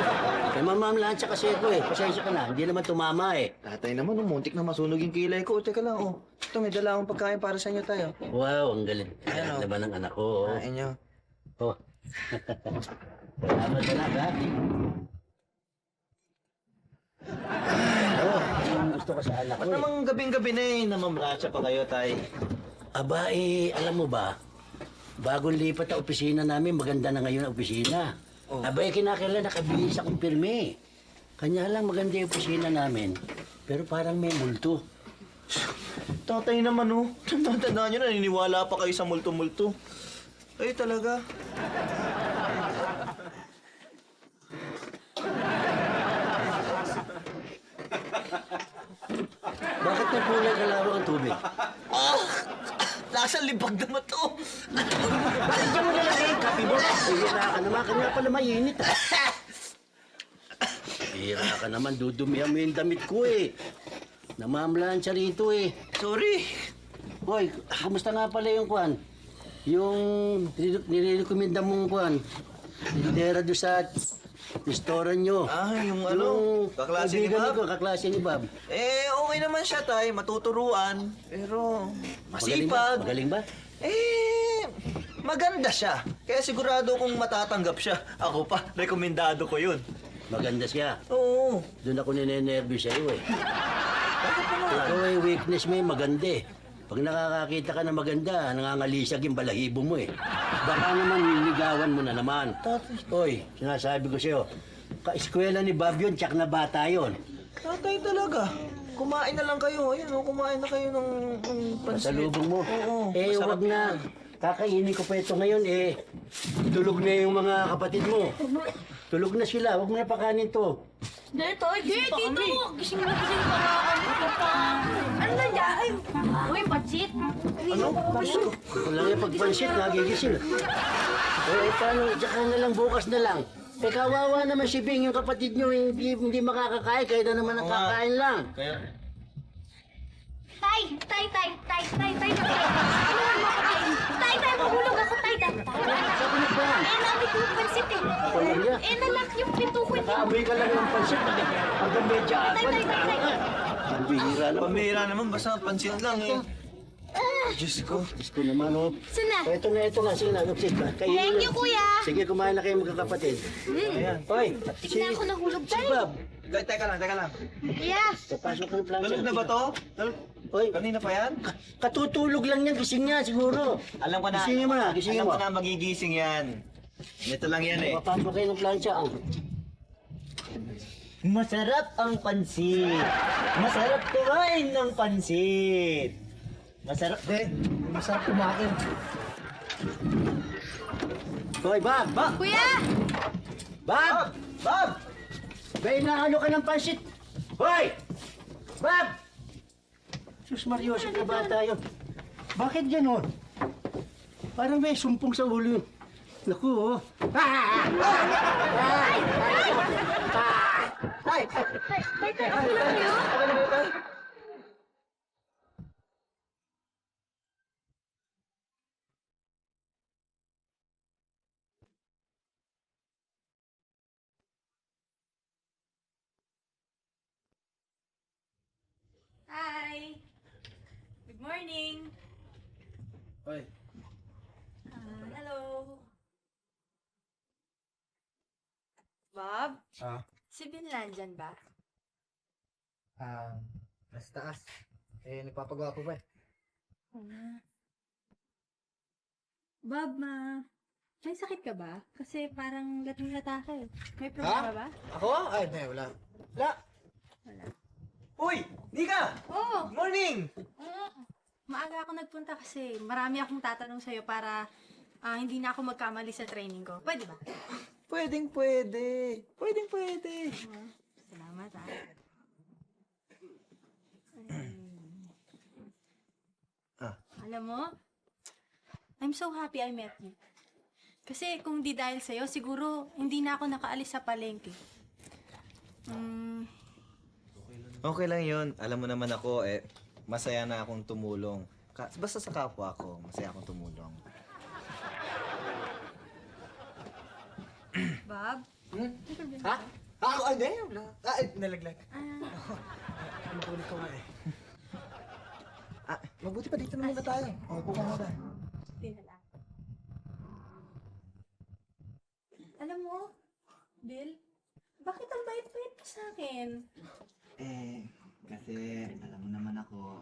Kay mamamlansya kasi ako eh. Pasensya ka na. Hindi naman tumama eh. Tatay naman, muntik na masunog yung kilay ko. Teka lang, oh. Ito, may dala akong pagkain para sa inyo tayo. Wow, ang galing. Ayan, Ayan oh. naman ang anak ko. Oh. Kain nyo. Oh. Salamat anak, ha? Oh, yung gusto ko sa anak ko Ba't eh. namang gabing-gabi na eh, namamratsya pa kayo, tay? Aba eh, alam mo ba? Bagong lipat ang opisina namin, maganda na ngayon ang opisina. Aba eh, kinakailan nakabihis akong pirmi. Kanya lang maganda yung opisina namin. Pero parang may multo. Tatay naman, oh. Tandaan nyo, naniniwala pa kayo sa multo-multo. Kayo talaga. Bakit nagkulay kalawang ang tubig? Nasa libag naman to. Bakit dyan mo nalagay yung kape mo? Hira ka naman, kanya pala mainit ah. Hira ka naman, dudumihan mo yung damit ko eh. Namamlansya rito eh. Sorry. Hoy, kumusta nga pala yung kwan? Yung nilirekomenda mong kwan? Tindera doon sa restaurant nyo. Ah, yung ano, kaklase ni kaibigan Bob? ko, kaklase ni Bob. Eh, okay naman siya, tay. Matuturuan. Pero, masipag. Magaling ba? Eh, maganda siya. Kaya sigurado kung matatanggap siya. Ako pa, rekomendado ko yun. Maganda siya. Oo. Doon ako ninenervyo sa'yo eh. Bakit naman? Ikaw ay weakness mo eh, maganda eh. Pag nakakakita ka na maganda, nangangalisag yung balahibo mo eh. Baka naman niligawan mo na naman. Hoy, sinasabi ko sa'yo, ka-eskwela ni Bob yun, tsak na bata yun. Tatay talaga. Kumain na lang kayo. Ayan, oh, kumain na kayo ng pansit. Pasalubong mo. Oo. Eh, masarap wag na. yan. Kakainin ko pa ito ngayon eh. Tulog na yung mga kapatid mo. Tulog na sila, wag mo na pakanin to. Dito, gising pa kami. Gising pa kami. Ano nangyari? Uy, patsit. Ano? Walang yung pagpansit, nagigising. Eh, paano? Tsaka na lang, bukas na lang. Eh, kawawa naman si Bing, yung kapatid nyo, hindi makakakain, kaya na naman ang kakain lang. Tay, mahulog ako, tay. Sabi na ba? Eh, namin ko yung pansit eh. Walang niya. Eh, nalak yung pinto ko. Nakaamoy ka lang ng pansit. Hanggang medya Tay. Ang bihira naman. Pambihira naman, basta pansit lang eh. Diyos ko. Diyos ko naman, oh. Sana. Ito na. Sige na, Lupsit. Thank you, kuya. Sige, kumain na kayo magkakapatid. Ayan. Hoy, Hindi na ako nahulog, si tay. Bob. Teka lang. Kuya. Papasok ka ng plancha. Tulog na ba to? Hoy, Kanina pa yan? katutulog lang yan. Gising niya, siguro. Alam ko na. Gisingin mo na, gisingin Alam mo. ko na magigising yan. Ito lang yan eh. Papasok kayo ng plancha. Oh. Masarap ang pansit. Masarap kumain ng pansit. Masarap, masarap kumain. Hoy, Bob! Kuya. Bob! Bob! May inaano ka ng pansit. Hoy! Bob! Sus Mariosip na bata yun. Bakit gano'n? Parang may sumpong sa ulo yun. Naku, oh. Hi! Good morning! Hoy, Hello! Bob? Ah? Si Bin nandyan ba? Nasa taas. Nagpapagawa po ba eh? Bob, may sakit ka ba? Kasi parang latang-lata ka eh. May problema ba? Ako? Ay, hindi, wala. Wala. Uy! Nika! Oo! Morning! Maaga ako nagpunta kasi marami akong tatanong sa'yo para hindi na ako magkamali sa training ko. Pwede ba? Pwedeng pwede. Pwedeng pwede. Salamat Alam mo, I'm so happy I met you. Kasi kung di dahil sa'yo, siguro hindi na ako nakaalis sa palengke. Okay lang yun. Alam mo naman ako, masaya na akong tumulong. Basta sa kapwa ko, masaya akong tumulong. Bob? Ha? Ako? Ay, hindi, wala. Nalaglag. Makulit ko nga eh. Mabuti pa dito na muna tayo. Upo ka muna. Tinala. Alam mo, Bill, bakit ang bait-bait mo sa akin? Kasi alam mo naman ako,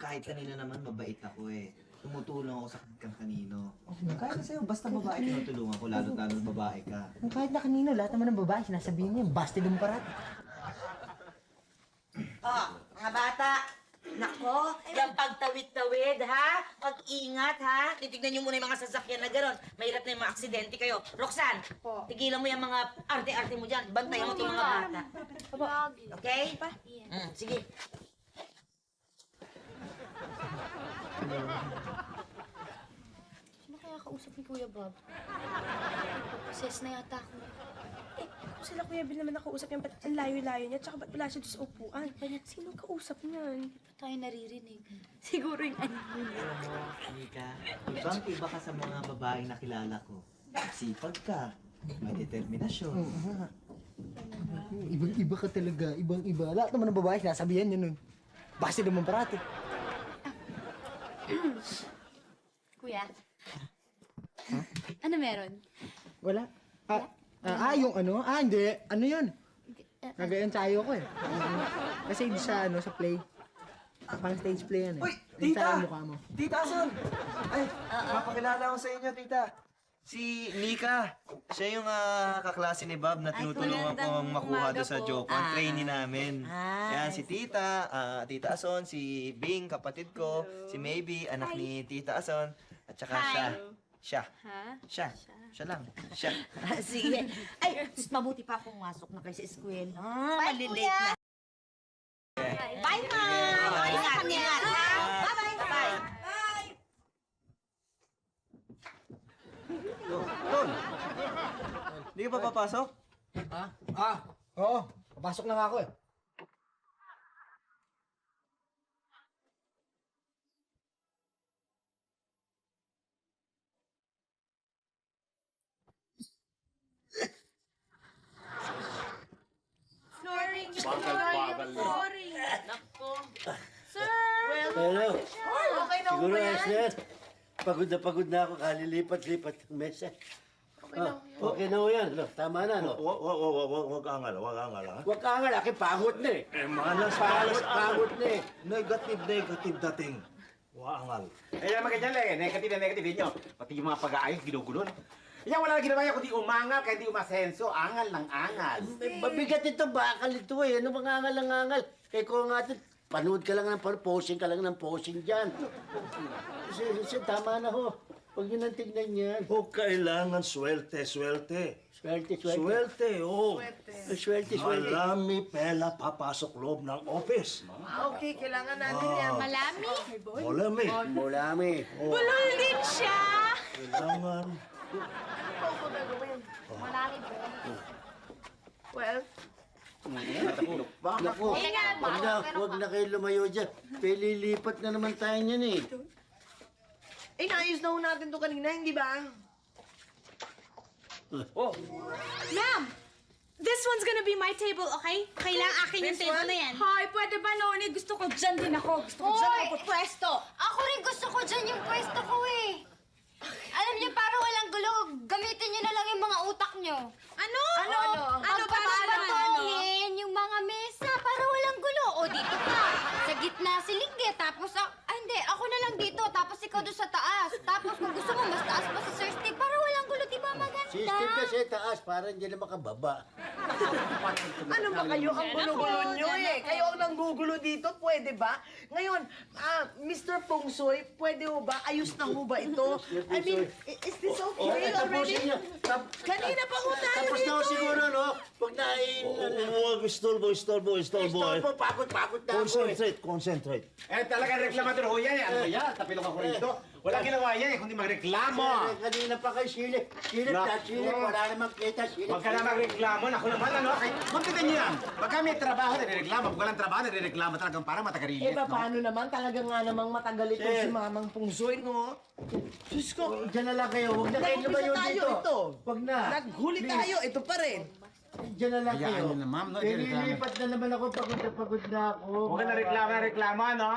kahit kanina naman mabait ako eh. Tumutulong ako sa kang kanino. Kahit sa'yo, basta babae tinutulungan ko, lalo-lalo babae ka. Kahit na kanino, lahat naman ng babae, sinasabihin niya, busted mo parati. Mga bata, nako, yung pagtawid-tawid, ha? Pag-ingat, ha? Titignan niyo muna yung mga sasakyan na gano'n. Mahirap na yung mga aksidente kayo. Roxanne, tigilan mo yung mga arte-arte mo dyan. Bantayan mo itong mga bata. Okay? Sige. Sino kaya kausap ni Kuya Bob? Possess na yata ako. Kung sila Kuya Bill naman nakausap niya, ba't ang layo-layo niya? Tsaka ba't wala siya doon sa upuan? Sino kausap niyan? Ba't tayo naririnig? Siguro yung anak mo niya. Nika, ibang iba ka sa mga babaeng nakilala ko. Sipag ka, may determinasyon. Ibang-iba ka talaga, ibang-iba. Lahat naman ng babae, sinasabihan niya nun. Busted naman parati. Kuya? Ano meron? Wala. Yung ano? Hindi. Ano yun? Nagayon tayo ko eh. Kasi di sa ano, sa play. Pang stage play yan eh. Uy, Yung tita! sa mukha mo. Tita Ason! Ay, mapakilala ko sa inyo, tita. Si Nika. Siya yung kaklase ni Bob na tinutulungan kong makuha doon sa Jocon. Trainee namin. Yan, si Tita, Tita Ason, si Bing, kapatid ko, si Maybe, anak ni Tita Ason, at saka siya. Siya lang. Siya. Sige. Ay, mabuti pa kung masok na kayo sa eskwela. Malilate na. Bye, Ma! Ingat, ingat, ha? Bye-bye. Bye-bye. Tol, hindi ka ba papasok? Oo. Papasok na nga ako eh. Sorry. Hello. Okay na Siguro ayos na yan. Pagod na ako, kalilipat-lipat ng mesa. Okay na ho yan. No, tama na, no? Huwag angal, ha? Huwag ka nga, laki pangot na eh. Malas, Pangot na eh. Negative dating. Huwag angal. Eh, naman ganyan lang eh. Negative na negative nyo. Pati yung mga pag-aayos, ginugulo. Yan, wala na ginawa niya kundi umangal, kaya di umasenso. Angal ng angal. Mabigat ito, bakal ito eh. Ano bang angal ang angal? Kaya ko nga ito, panood ka lang ng posing ka lang ng posing dyan. Kasi tama na ho. Huwag nyo nang tignan yan. Huwag kailangan swerte. Swerte. Swerte, oo. Swerte. Malami pela papasok loob ng office. Okay, kailangan natin yan. Malami? Malami. Mulami. Bulol din siya! Kailangan. Malami po. Well, Naku, huwag na kayo lumayo dyan. Pelilipat na naman tayo niyan eh. naayos na ho natin to kanina, hindi ba? Ma'am! This one's gonna be my table, okay? Okay lang, akin yung table na yan. Hoy, pwede ba, Noni? Gusto ko dyan din ako. Gusto ko dyan ako pwesto. Ako rin gusto ko dyan yung pwesto ko eh. Alam niyo, parang walang walang gulo, gamitin niyo na lang yung mga utak niyo. Ano? Ano ba batongin yung mga mesa para walang gulo? O dito ka, sa gitna si Lingge, tapos hindi, ako na lang dito, tapos ikaw doon sa taas. Tapos kung gusto mo, mas taas pa si Sir Steve para walang gulo, di ba maganda? System kasi taas, para hindi na makababa. Ano ba kayo ang gulo-gulo nyo eh? Kayo ang nanggugulo dito, pwede ba? Ngayon, Mr. Feng Shui, pwede ho ba? Ayos na ho ba ito? I mean, is this okay already? Kanina pa ho tayo Tapos na ho dito siguro, no? Pag huwag, stolbo. Stolbo, pagod na ako eh. Concentrate. Eh, talagang reklamador ho yan. Ano ba yan? Tapilok ako rito. Walang ginawa yan kundi magreklamo. Kanina pa kayo silip. Silip. Wala namang kita, silip. Huwag ka na magreklamo. Ako naman, ano? Magkita niyo yan. Pagka may trabaho, nare-reklamo. Pag walang trabaho, nare-reklamo talagang para matagarilit, no? paano naman? Talaga nga namang matagal ito si Mamang Feng Shui, no? Diyos ko, Diyan na lang kayo. Huwag na kayo lumayo tayo dito. ito. Huwag na. Naghuli tayo, ito pa rin. Diyan na lang Hayaan kayo. niyo na, ma'am, no? Nililipat na naman ako. Pagod na ako. Huwag ka na reklamo, ano?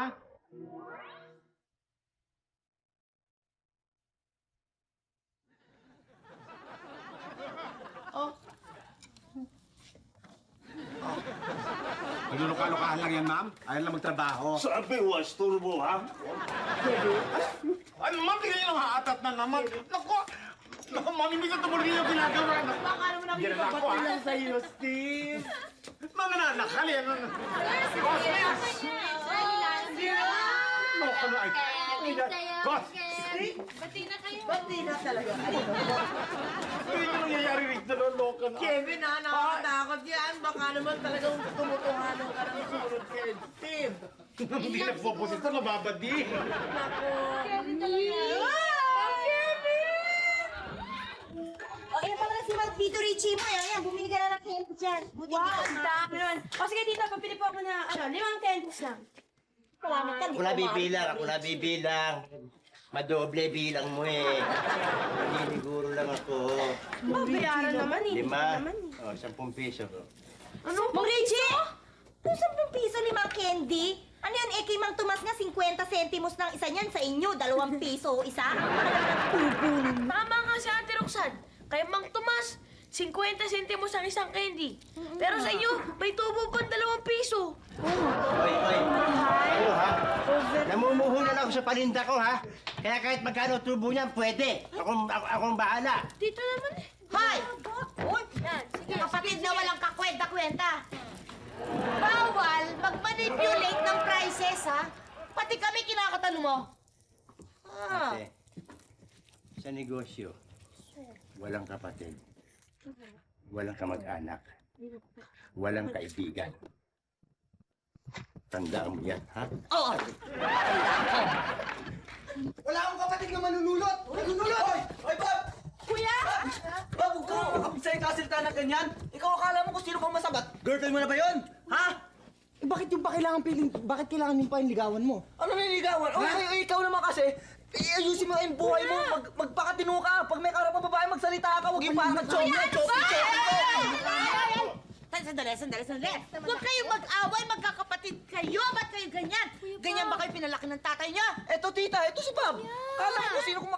Nagluluka-lukahan lang yan, ma'am. Ayaw lang magtrabaho. Sabi, was turbo, ha? Ano, ma'am, tingnan niyo lang haatat na naman. Naku! Naku, ma'am, hindi ko tumuli yung ginagawa. Baka naman ako Diyan na ako, ipapatay ah. lang sa'yo, Steve. Mga nanakal yan. Boss, yes! Naku, ano, ay... Boss! Ba't di na talaga kayo? Hindi nyo nangyayari rito, loloka na. Kevin, nakakatakot yan. Baka naman talagang tumutuhanan ka ng sunod kay Steve. Hindi nagpo-posito, nababadi. Kevin talaga. O, yan pala si Tito Richie mo. Yan, bumili ka na ng candy dyan. Buti Wow, ang dami nun. O sige, tita, papili po ako na, 5 candies lang. Salamat ka. Ako na bibilang. Madoble bilang mo eh. Niniguro lang ako. Babayaran naman eh. 5. Oh, 10 piso. Ano? Mang Richie? Kung 10 piso 5 candy? Ano yan, kay Mang Tomas nga 50 centimos ng isa niyan. Sa inyo, 2 piso isa. Tama nga si Ate Roxanne. Kay Mang Tomas, 50 centimos ang isang candy. Pero sa inyo, may tubo pang 2 piso. Oy. Ano ha? Namumuhunan ako sa paninda ko ha. Kaya kahit magkano tubo niyan, pwede. Akong bahala. Dito naman eh. Hoy! Uy, yan. Sige. Kapatid na walang kakwenta-kwenta. Bawal mag-manipulate ng prices, ha? Pati kami kinakatalo mo. Ate, sa negosyo, walang kapatid. Walang kamag-anak. Walang kaibigan. Tandaan mo yan, ha? Oo! Wala akong kapatid na manunulot! Manunulot! Hoy, Bob! Kuya! Bob, huwag ka makapagsalita ng ganyan. Ikaw akala mo kung sino kang masabat. Girlfriend mo na ba yun? Ha? Bakit yung bakit kailangan yung painligawan mo? Ano niligawan? Ikaw naman kasi, ayusin mo yung buhay mo. Magpakatino ka. Pag may karapang babae, magsalita ka. Huwag yung pakatsomi. Sandali. Huwag kayong mag-away, magkakapatid kayo. Ba't kayo ganyan? Ganyan ba kayo pinalaki ng tatay niya? Eto tita, eto si Bob. Kala mo kung sino kung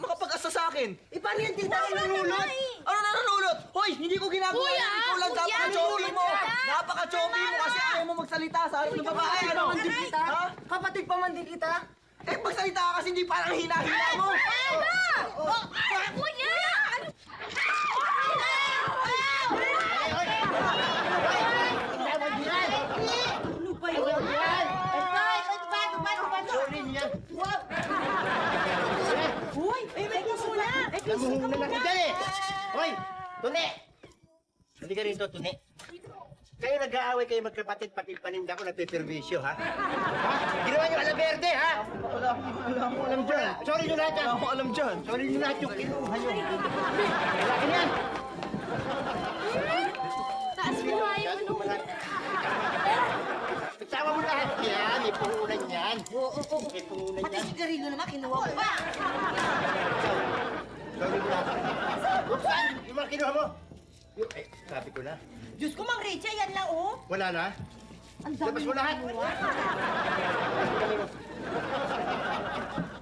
makapag-asa sa akin. Paano yan, tita? Nanunulot? Ano nanunulot? Hoy, hindi ko ginagawa. Kuya, Ikaw lang kuya, napaka-choppy mo. nanunulot ka. Napaka-choppy mo kasi ayaw mo magsalita sa harap ng babae. Ano? Ha? Kapatid pa man din kita? Eh, magsalita ka kasi hindi parang hina-hina mo. Kuya! Sorry niya. Uy! May kusula! Namuhunan na kita eh. Hoy, Tune! Halika rito, Tune. Kayo nag-aaway kayo magkapatid, pati paninda ko nagpiperwisyo, ha? Ha? Ginawa niyo alaberde, ha? Wala akong alam dyan. Sorry nyo lahat, ha? Wala akong alam dyan. Sorry nyo lahat yung kinuha nyo. Laki yan! Taas mo nga yung ano. Sama mo lahat yan. May pungunan yan. Oo. May pungunan Pati yan. sigarilyo naman, kinuha ko pa. Sorry mo lahat. Saan? Yung mga kinuha mo? Ay, sabi ko na. Diyos ko, Mang Richie, yan lang, oh. Wala na? Ang Labas mo lahat.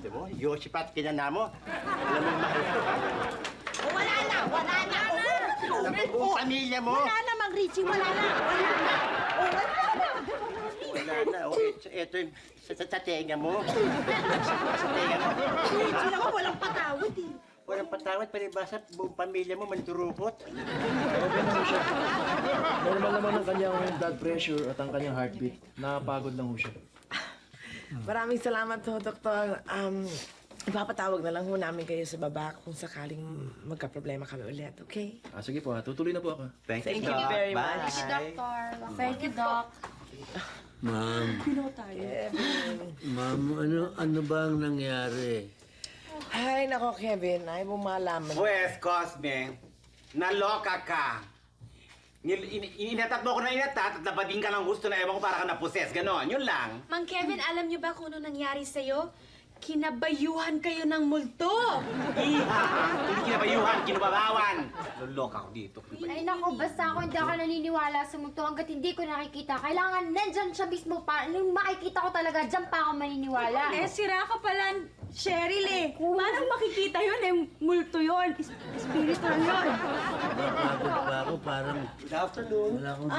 Alam mo, Yoshi pat kinanamo. Alam mo, mahal ko, ha? O, wala na! Alam mo, buong pamilya mo. Wala na, Mang Richie, wala na! Wala na! O, wala na! Wala na. O, ito yung sa tenga mo. Sa tenga mo. Richie naman, walang patawad eh. Walang patawad, palibasa, buong pamilya mo mandurukot. Okay na ho siya. Normal naman ang kanyang blood pressure at ang kanyang heartbeat. Nakapagod lang ho siya. Maraming salamat ho, Doktor. Ipapatawag na lang ho namin kayo sa baba kung sakaling magka-problema kami ulit, okay? Sige po, tutuloy na po ako. Thank you very Bye. much. Doktor. Thank you, Doc. Ma'am, ma'am, ano ba ang nangyari? Ay, nako, Kevin. Ay, bumalaman. Pwes, Cosme, naloka ka. Inatat mo ako na inatat at napading ka ng gusto na ewan ko para ka naposes. Ganon, yun lang. Mang Kevin, alam niyo ba kung ano nangyari sa'yo? Kinabayuhan kayo ng multo! Iha! Hindi kinabayuhan, kinubabawan. Loloka ako dito. Ay naku, basta ako hindi ako naniniwala sa multo hanggat hindi ko nakikita. Kailangan nandyan siya mismo pa. Nung makikita ko talaga, dyan pa ako maniniwala. Sira ka pala, Cheryl eh. Paano makikita yun eh? Multo yun. Espiritu lang yun. Napagod pa ako, parang Good afternoon. wala akong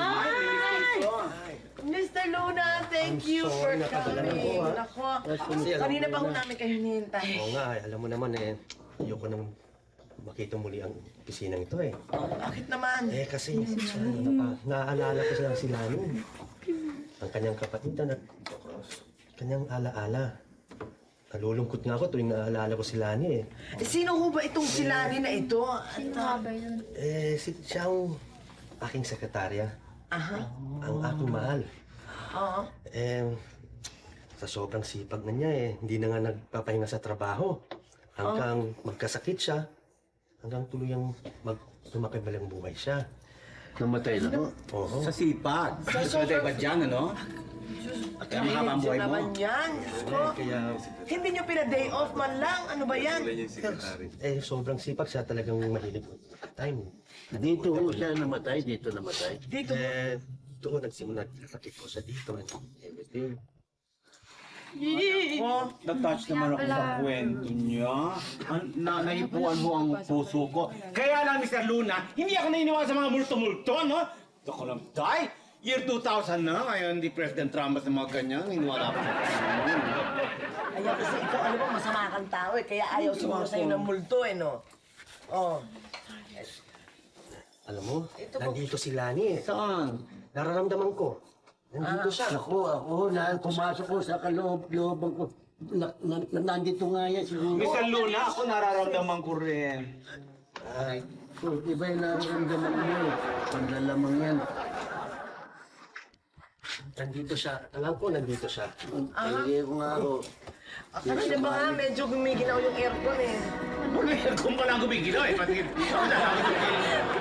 Mr. Luna, thank you for coming. ha? Nako, Kasi alam kanina mo pa ho na- namin kayo hinihintay. Oo nga, alam mo naman ayoko nang makita muli ang opisinang ito eh. Bakit naman? Kasi naaalala ko lang sila noon. Ang kanyang kapatid at kanyang alaala. Nalulungkot nga ako tuwing naaalala ko si Lani eh. Sino ho ba itong silani na ito? Sino nga ba yun? Siya ang aking sekretarya. Aha. Ang aking mahal. Oo. Sa sobrang sipag na niya hindi na nga nagpapahinga sa trabaho. Hanggang magkasakit siya. Hanggang tuluyang sumakibalang buhay siya. namatay na. Oo. Sa sipag. Sa ba dyan, ano? Kaya mahaba ang buhay mo. naman yan. Diyos ko. Hindi nyo pina-day off man lang. Ano ba yan? Sobrang sipag siya talagang mahilig time. Dito ho siya namatay, dito namatay. Dito. Doon nagsimula sakit ko sa dito. Everything. Na-touch naman ako sa kwento niya. Naipuan ho ang puso ko. Kaya lang, Mr. Luna, hindi ako naniniwala sa mga multo-multo, no? Ako lang, tay! Year 2000 na, ngayon di President Trump sa mga ganyan, naniniwala ako sa ganyan. Ayaw kasi ikaw, alam mo, masama kang tao eh. Kaya ayaw siguro sa'yo ng multo eh, no? Oh. Alam mo, nandito si Lani eh. Saan? Nararamdaman ko. Nandito siya. Ako, pumasok ko sa kaloob-looban ko. Nandito nga yan siguro. Mr. Luna, ako nararamdaman ko rin. Ay, iba yung nararamdaman mo eh. Panlalamang yan. Nandito siya. Alam ko, nandito siya. Ay, ko nga ako. Kanina ba nga, medyo gumiginaw yung aircon eh. Kung wala gumigilaw eh, pati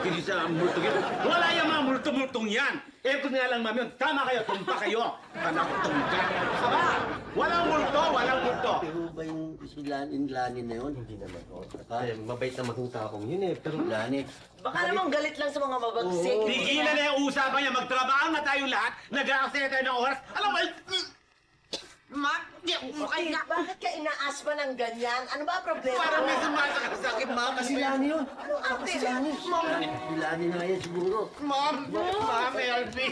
hindi sa multo yun. Wala yung mga multo-multong yan. Kung nga lang, ma'am, yun. Tama kayo, tumpa kayo. Anak tumpa. Aba, walang multo, walang multo. Pero ba yung si Lani na yun? Hindi naman. Mabait naman yung taong yun eh. Pero Lani. Baka namang galit lang sa mga mabagsik. Tigilan na yung usapan niya. Magtrabaho na tayong lahat. Nag-aaksaya tayo ng oras. Alam mo, Ma, di ako kaya. Bakit ka inaasma ng ganyan? Ano ba ang problema? parang may sumasakit, ma'am. Si Lani yun. Ate, Si Lani. Si Lani na yan siguro. Ma'am, help me.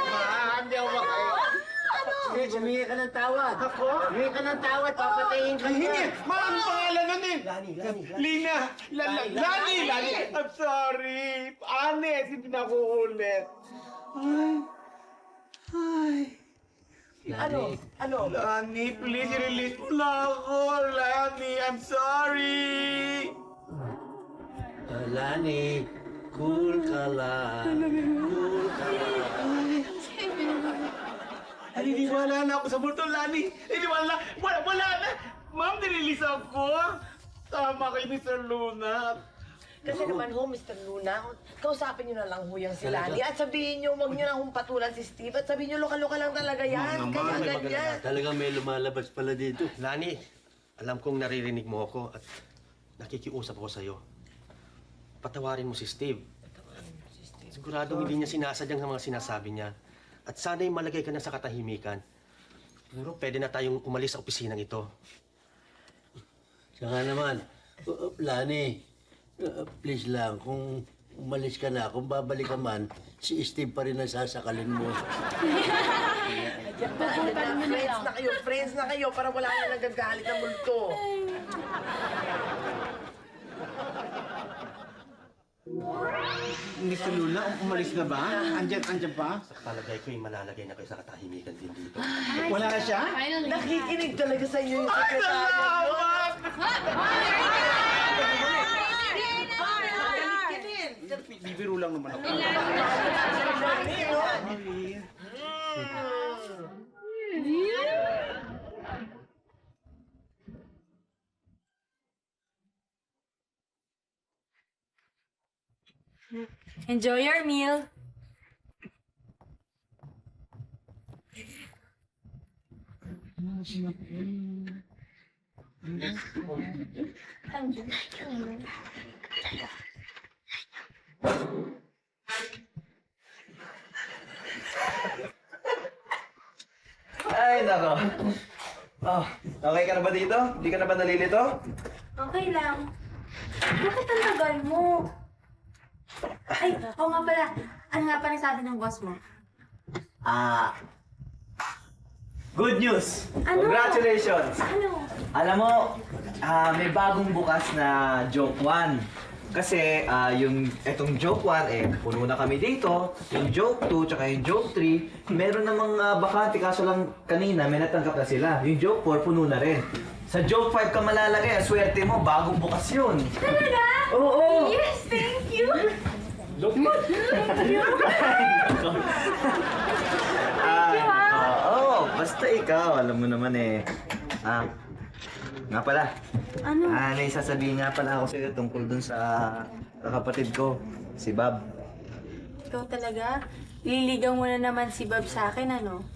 Ma'am, di ako makayo. Humingi ka ng tawad. Ako? Humingi ka ng tawad, papatayin ka Hindi, niya. ma'am, pangalan nun eh. Lani. Lina, Lani. I'm sorry. Honest, hindi na ako ulit. Ano? Lani, please release mo na ako. Lani, I'm sorry. Lani, cool ka lang. Cool ka lang. Naniniwala na ako sa multo, Lani. Naniniwala. Wala na. Ma'am, nililis ako. Tama kay Mr. Luna. Kasi naman ho, Mr. Luna, kausapin niyo na lang ho yung si Lani at sabihin niyo, huwag niyo na hong patulan si Steve at sabihin niyo, luka-luka lang talaga yan. Kaya ganyan. Talagang may lumalabas pala dito. Lani, alam kong naririnig mo ako at nakikiusap ako sa'yo. Patawarin mo si Steve. Siguradong hindi niya sinasadyang sa mga sinasabi niya. At sana'y malagay ka na sa katahimikan. Siguro pwede na tayong umalis sa opisinang ito. Saka naman, Lani, please lang, kung umalis ka na, kung babalik ka man, si Steve pa rin ang sasakalin mo. Friends na kayo, para wala na nagagalit ng multo. Mr. Luna, umalis na ba? Andyan pa? Sa palagay ko, malalagay na kayo sa katahimikan din dito. Wala na siya? Nakikinig talaga sa inyo yung sekretaryo. Bibiro lang naman ako. Enjoy your meal. Ay, nako. Oh, okay ka na ba dito? Hindi ka na ba nalilito? Okay lang. Bakit ang tagal mo? Ay, oo nga pala. Ano nga pala sabi ng boss mo? Good news! Ano? Congratulations! Ano? Alam mo, may bagong bukas na Joke 1. Kasi itong Joke 1, puno na kami dito. Yung Joke 2, tsaka yung Joke 3, meron namang bakante, kaso lang kanina may natanggap na sila. Yung Joke 4, puno na rin. Sa Joke 5 ka malalagay, swerte mo, bagong bukas yun. Talaga? Oo! Yes, thank you! Oo, basta ikaw, alam mo naman nga pala. Ano? May sasabihin nga pala ako sa'yo tungkol dun sa kapatid ko, si Bob. Ikaw talaga? Liligaw mo na naman si Bob sa akin, ano?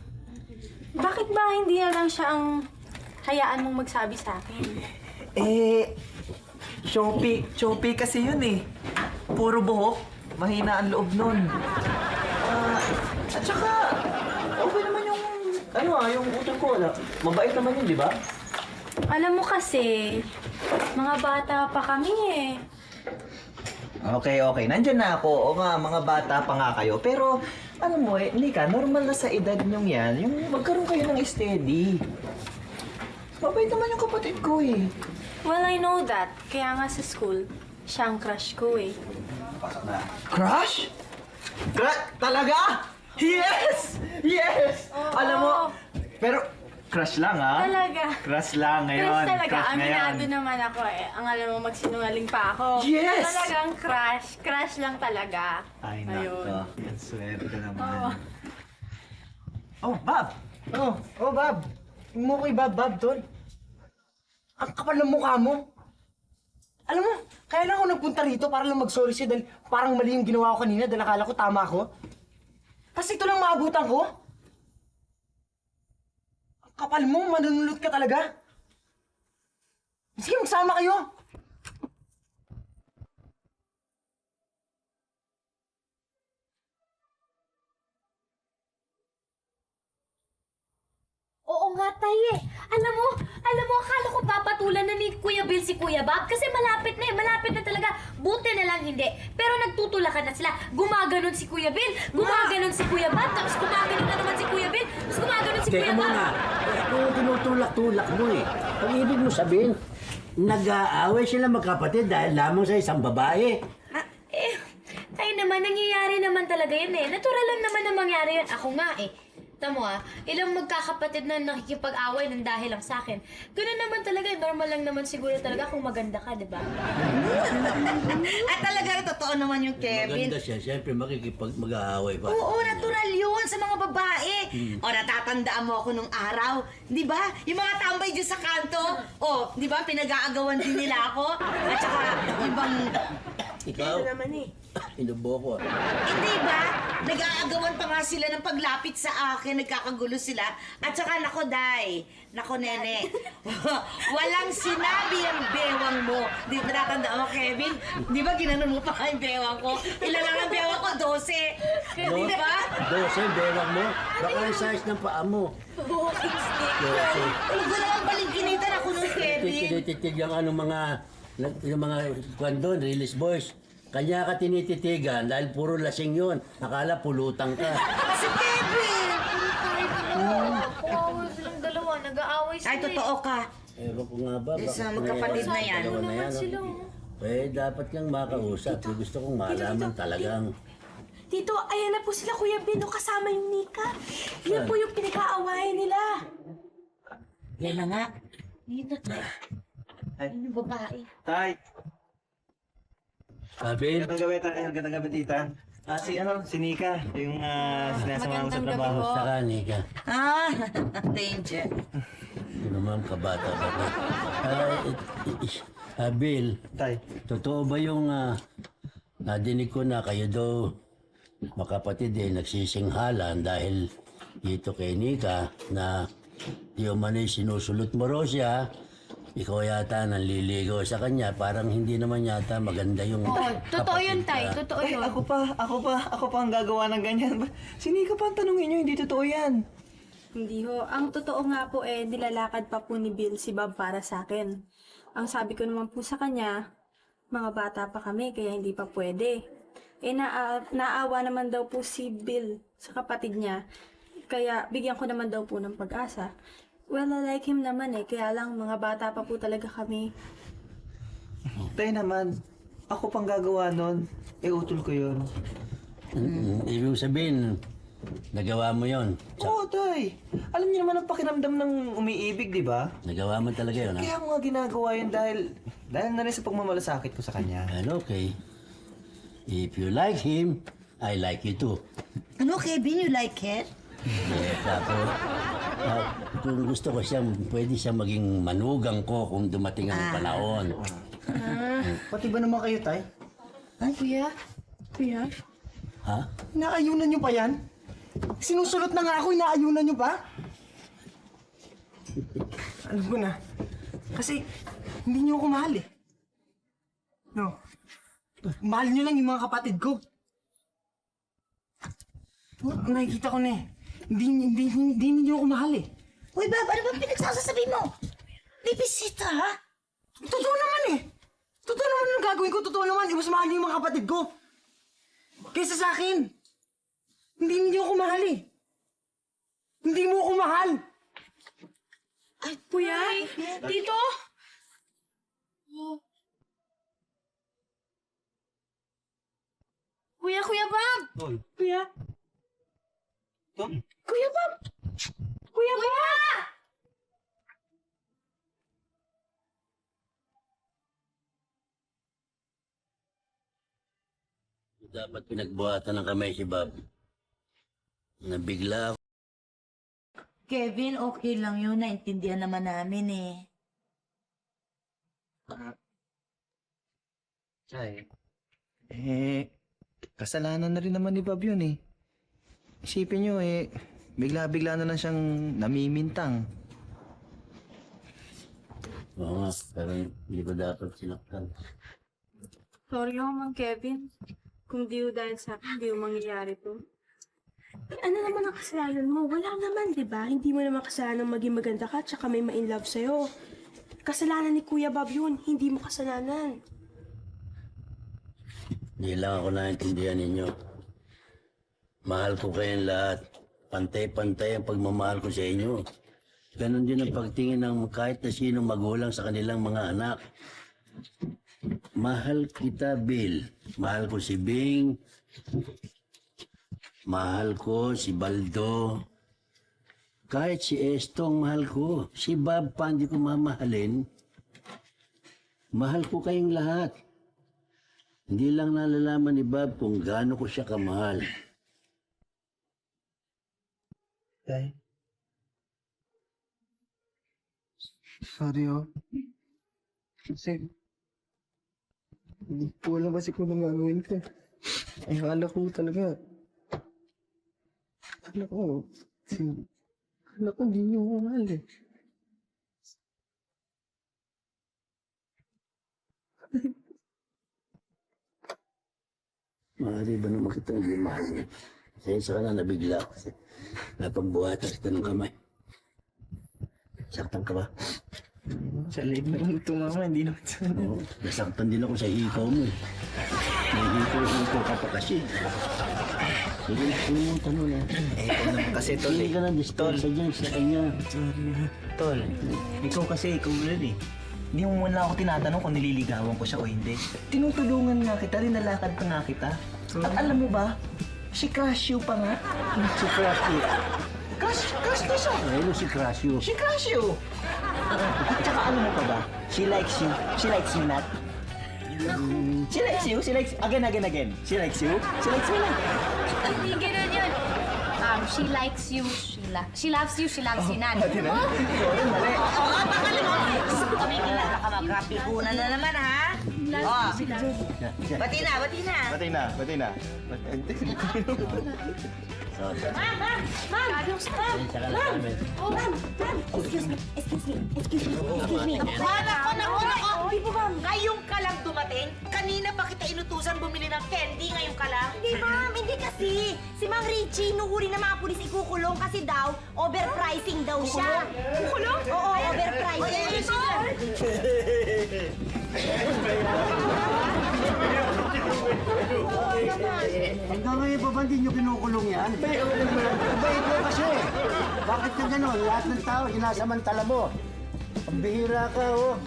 Bakit ba hindi na lang siya ang hayaan mong magsabi sa akin? Shopee kasi yun Puro buhok, mahina ang loob nun. At saka, okay naman yung utang ko. Mabait naman yun, di ba? Alam mo kasi, mga bata pa kami Okay. Nandyan na ako. O nga, mga bata pa nga kayo. Pero, alam mo Nika, normal na sa edad nyong yan, yung magkaroon kayo ng steady. Mabait naman yung kapatid ko Well, I know that. Kaya nga sa school, siya ang crush ko Crush? Talaga? Yes! Yes! Alam mo, pero crush lang Talaga. Crush lang ngayon. Crush talaga. Crush Aminado naman ako Ang alam mo, magsinungaling pa ako. Yes! Talagang crush. Crush lang talaga. Ay, Ayun. nako. Ang swerte ka naman. Oo. Oh, Bob! Oh, Bob. Yung mo kay Bob, tol. Ang kapal ng mukha mo. Alam mo, kaya lang ako nagpunta rito para lang mag-sorry siya dahil parang mali yung ginawa ko kanina dahil akala ko tama ako. Kasi ito lang maabutan ko. Ang kapal mo, manunulot ka talaga. Sige, magsama kayo. Oo nga, Tay Alam mo, akala ko papatulan na ni Kuya Bill si Kuya Bob kasi malapit na talaga. Buti na lang hindi. Pero nagtutulakan na sila. Gumaganon si Kuya Bill, gumaganon si Kuya Bob, tapos gumaganon na naman si Kuya Bill, tapos gumaganon si Kuya Teka Bob. muna, kung tinutulak-tulak mo ang ibig mo sabihin, nag-aaway sila magkapatid dahil lamang sa isang babae. Tayo naman, nangyayari naman talaga yun Natural lang naman na mangyari yun. Ako nga Tamo ilang magkakapatid na nakikipag-away ng dahil lang sa akin. Ganun naman talaga, normal lang naman siguro talaga kung maganda ka, di ba? At talaga, totoo naman yung Kevin. Maganda siya, siyempre mag-aaway pa. Oo, natural yun sa mga babae. O, natatandaan mo ako nung araw. Di ba? Yung mga tambay dyan sa kanto. O, di ba? Pinag-aagawan din nila ako. At saka, ibang Ikaw? Ito naman eh. Inubo ko. Hindi ba? Nag-aagawan pa nga sila ng paglapit sa akin, nagkakagulo sila. At saka, nako, Day, nako, Nene, walang sinabi ang bewang mo. Di ba natandaan mo, Kevin? Di ba ginanon mo pa nga yung bewang ko? Ilan lang ang bewang ko? 12. Di ba? 12, bewang mo. Baka yung size ng paa mo. Walking stick. Huwag ko naman balingkinitan ako nun, Kevin. Tinititig yung yung mga kwan doon, release boys. Kanya ka tinititigan dahil puro lasing yun. Akala pulutang ka. Si Kevin! Kawawa silang dalawa, nag-aaway sila. Ay, totoo ka. Ewan ko nga ba. Isa baka magkapatid na yan. dalawa na yan, Sila. dapat kang makausap. Gusto kong malaman talagang. Tito, ayan na po sila, Kuya Bino, kasama yung Nika. Yan po yung pinag-aawayan nila. Yan na nga. Dito, Tay. Ano yung babae? Tay, Abel, gandang gabi, tita. Si Nika, yung sinasama mo sa trabaho. kamusta ka, Nika? Ah, danger. Ito naman, kabata ka ba? Abel, Tay, totoo ba yung nadinig ko na kayo daw makapatid nagsisinghalan dahil dito kay Nika na di umano'y sinusulot mo raw siya, ikaw yata nanliligaw sa kanya, parang hindi naman yata maganda yung Totoo yun, Tay. kapatid ka. Totoo yun. ako pa ang gagawa ng ganyan. Si Nika pa ang tanongin nyo, hindi totoo yan. Hindi ho. Ang totoo nga po nilalakad pa po ni Bill si Bob para sa akin. Ang sabi ko naman po sa kanya, mga bata pa kami kaya hindi pa pwede. Naawa naman daw po si Bill sa kapatid niya. Kaya bigyan ko naman daw po ng pag-asa. Well, I like him naman kaya lang mga bata pa po talaga kami. Tay naman, ako pang gagawa nun. Utol ko yun. Ibig sabihin, nagawa mo yon. Oo, Tay. Alam niyo naman ang pakiramdam ng umiibig, di ba? Nagawa mo talaga yun, ha? Kaya ko nga ginagawa yun dahil na rin sa pagmamalasakit ko sa kanya. Well, okay. If you like him, I like you too. Ano, Kevin? You like it? Ako, kung gusto ko siya, pwede siya maging manugang ko kung dumating ang panahon. Pati ba naman kayo, Tay? Kuya? Kuya? Ha? Inaayunan nyo pa yan? Sinusulot na nga ako, inaayunan nyo pa? Alam ko na. Kasi, hindi nyo ako mahal eh. No. Mahal nyo lang yung mga kapatid ko. Nakikita ko na eh. Hindi nyo ako mahal eh. Uy, Bob, ano ba pinagsasasabi mo? Bibisita, ha? Totoo naman eh. Totoo naman ang gagawin ko. Totoo naman. Mas mahal niyo yung mga kapatid ko. Kaysa sa akin. Hindi niyo ako mahal eh. Hindi mo ako mahal. Ay, Kuya? Tito? Kuya Bob! Hoy. Kuya? Tom? Kuya Bob! Kuya Bob! Dapat pinagbuhatan ng kamay si Bob. Nabigla ako. Kevin, okay lang yun. Naintindihan naman namin eh. Tay. Kasalanan na rin naman ni Bob yun eh. Isipin nyo bigla-bigla na lang siyang namimintang. Oo nga, pero hindi ko dapat sinaktan. Sorry ho, Mang Kevin. Kung di ho dahil sa akin, di ho mangyayari to. Ano naman ang kasalanan mo? Wala naman, di ba? Hindi mo naman kasalanan maging maganda ka tsaka may ma-inlove sa'yo. Kasalanan ni Kuya Bob yun, hindi mo kasalanan. Hindi lang ako naintindihan ninyo. Mahal ko kayong lahat. Pantay-pantay ang pagmamahal ko sa inyo. Ganon din ang pagtingin ng kahit na sinong magulang sa kanilang mga anak. Mahal kita, Bill. Mahal ko si Bing. Mahal ko si Baldo. Kahit si Estong mahal ko. Si Bob pa hindi ko mamahalin. Mahal ko kayong lahat. Hindi lang nalalaman ni Bob kung gaano ko siya kamahal. Tay. Sorry oh. Kasi Hindi ko alam kasi kung anong gagawin ko. Ay, akala ko talaga. Akala ko hindi niyo ako mahal eh. Maaari ba naman kita hindi mahal niya? Pasensya ka na, nabigla ako kasi napagbuhatan kita ng kamay. Saktan ka ba? Sa liit na ito, mama, hindi naman sa Oo, nasaktan din ako sa hikaw mo eh. May hikaw ka pa kasi. Sige, ano mo tanong na? Ikaw naman kasi, Tol. Hindi ka na dispensa dyan sa kanya. Tol, ikaw kasi, ikaw ulit eh. Hindi mo muna ako tinatanong kung nililigawan ko siya o hindi. Tinutulungan nga kita, rinalakad pa nga kita. At alam mo ba, si Casio pa nga. Si Crasio. Crush na siya. Ano si Crasio? Si Casio. At saka alam mo pa ba, she likes you. She likes me not. She likes you. She likes, again. She likes you. She likes me not. Hindi ganun yun. She likes you, she loves you, she loves you not. Pati na? Sorry, mali. Oo, bakalim mo. Tumigil na, baka magkapikunan na naman, ha? Oh, bati na. Pati na. Sorry. Ma'am! Pasensya ka na namin. Oh, ma'am! Excuse me. Nako. Hindi po, ma'am. Ngayon ka lang dumating? Kanina pa kita inutusan bumili ng candy, ngayon ka lang? Hindi, ma'am. Hindi kasi. Si Mang Richie, nung huli na mga pulis ikukulong kasi daw, overpricing daw siya. Kukulong? Oo, overpricing. Hanggang ngayon pa ba hindi nyo kinukulong yan? Bait mo kasi. Bakit ka gano'n? Lahat ng tao, sinasamantala mo. Ang bihira ka, oh.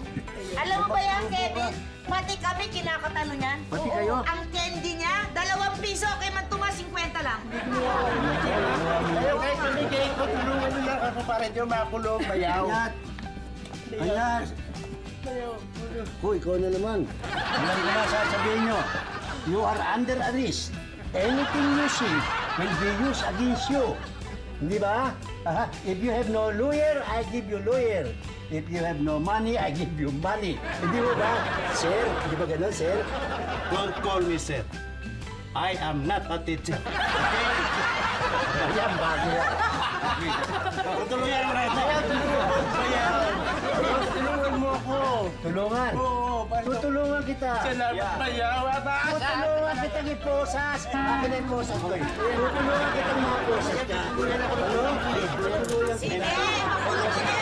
Alam mo ba yan, Kevin? Pati kami kinakatalo niyan. Pati kayo? Ang candy niya, 2 piso, kay Mantuma 50 lang. Kayo, kahit mamigay ko, tulungan nyo lang ako para di makulong, bayaw. Ayan. Hoy, ikaw na naman. Alam ko na sasabihin nyo. You are under arrest. Anything you see will be used against you. Hindi ba? If you have no lawyer, I give you lawyer. If you have no money, I give you money. Hindi mo ba? Sir, hindi ba ganun, sir? Don't call me sir. I am not a teacher. Ayan, bago yan. Tutulungan mo na ito. Tulungan mo ako. Tulungan? Oo. Tutulungan kita. Salamat bayaw. Tutulungan kitang iposas. Akin na iposas ko. Tutulungan kitang mga posas ka. Tulungan kita. Sige, makulong ka na.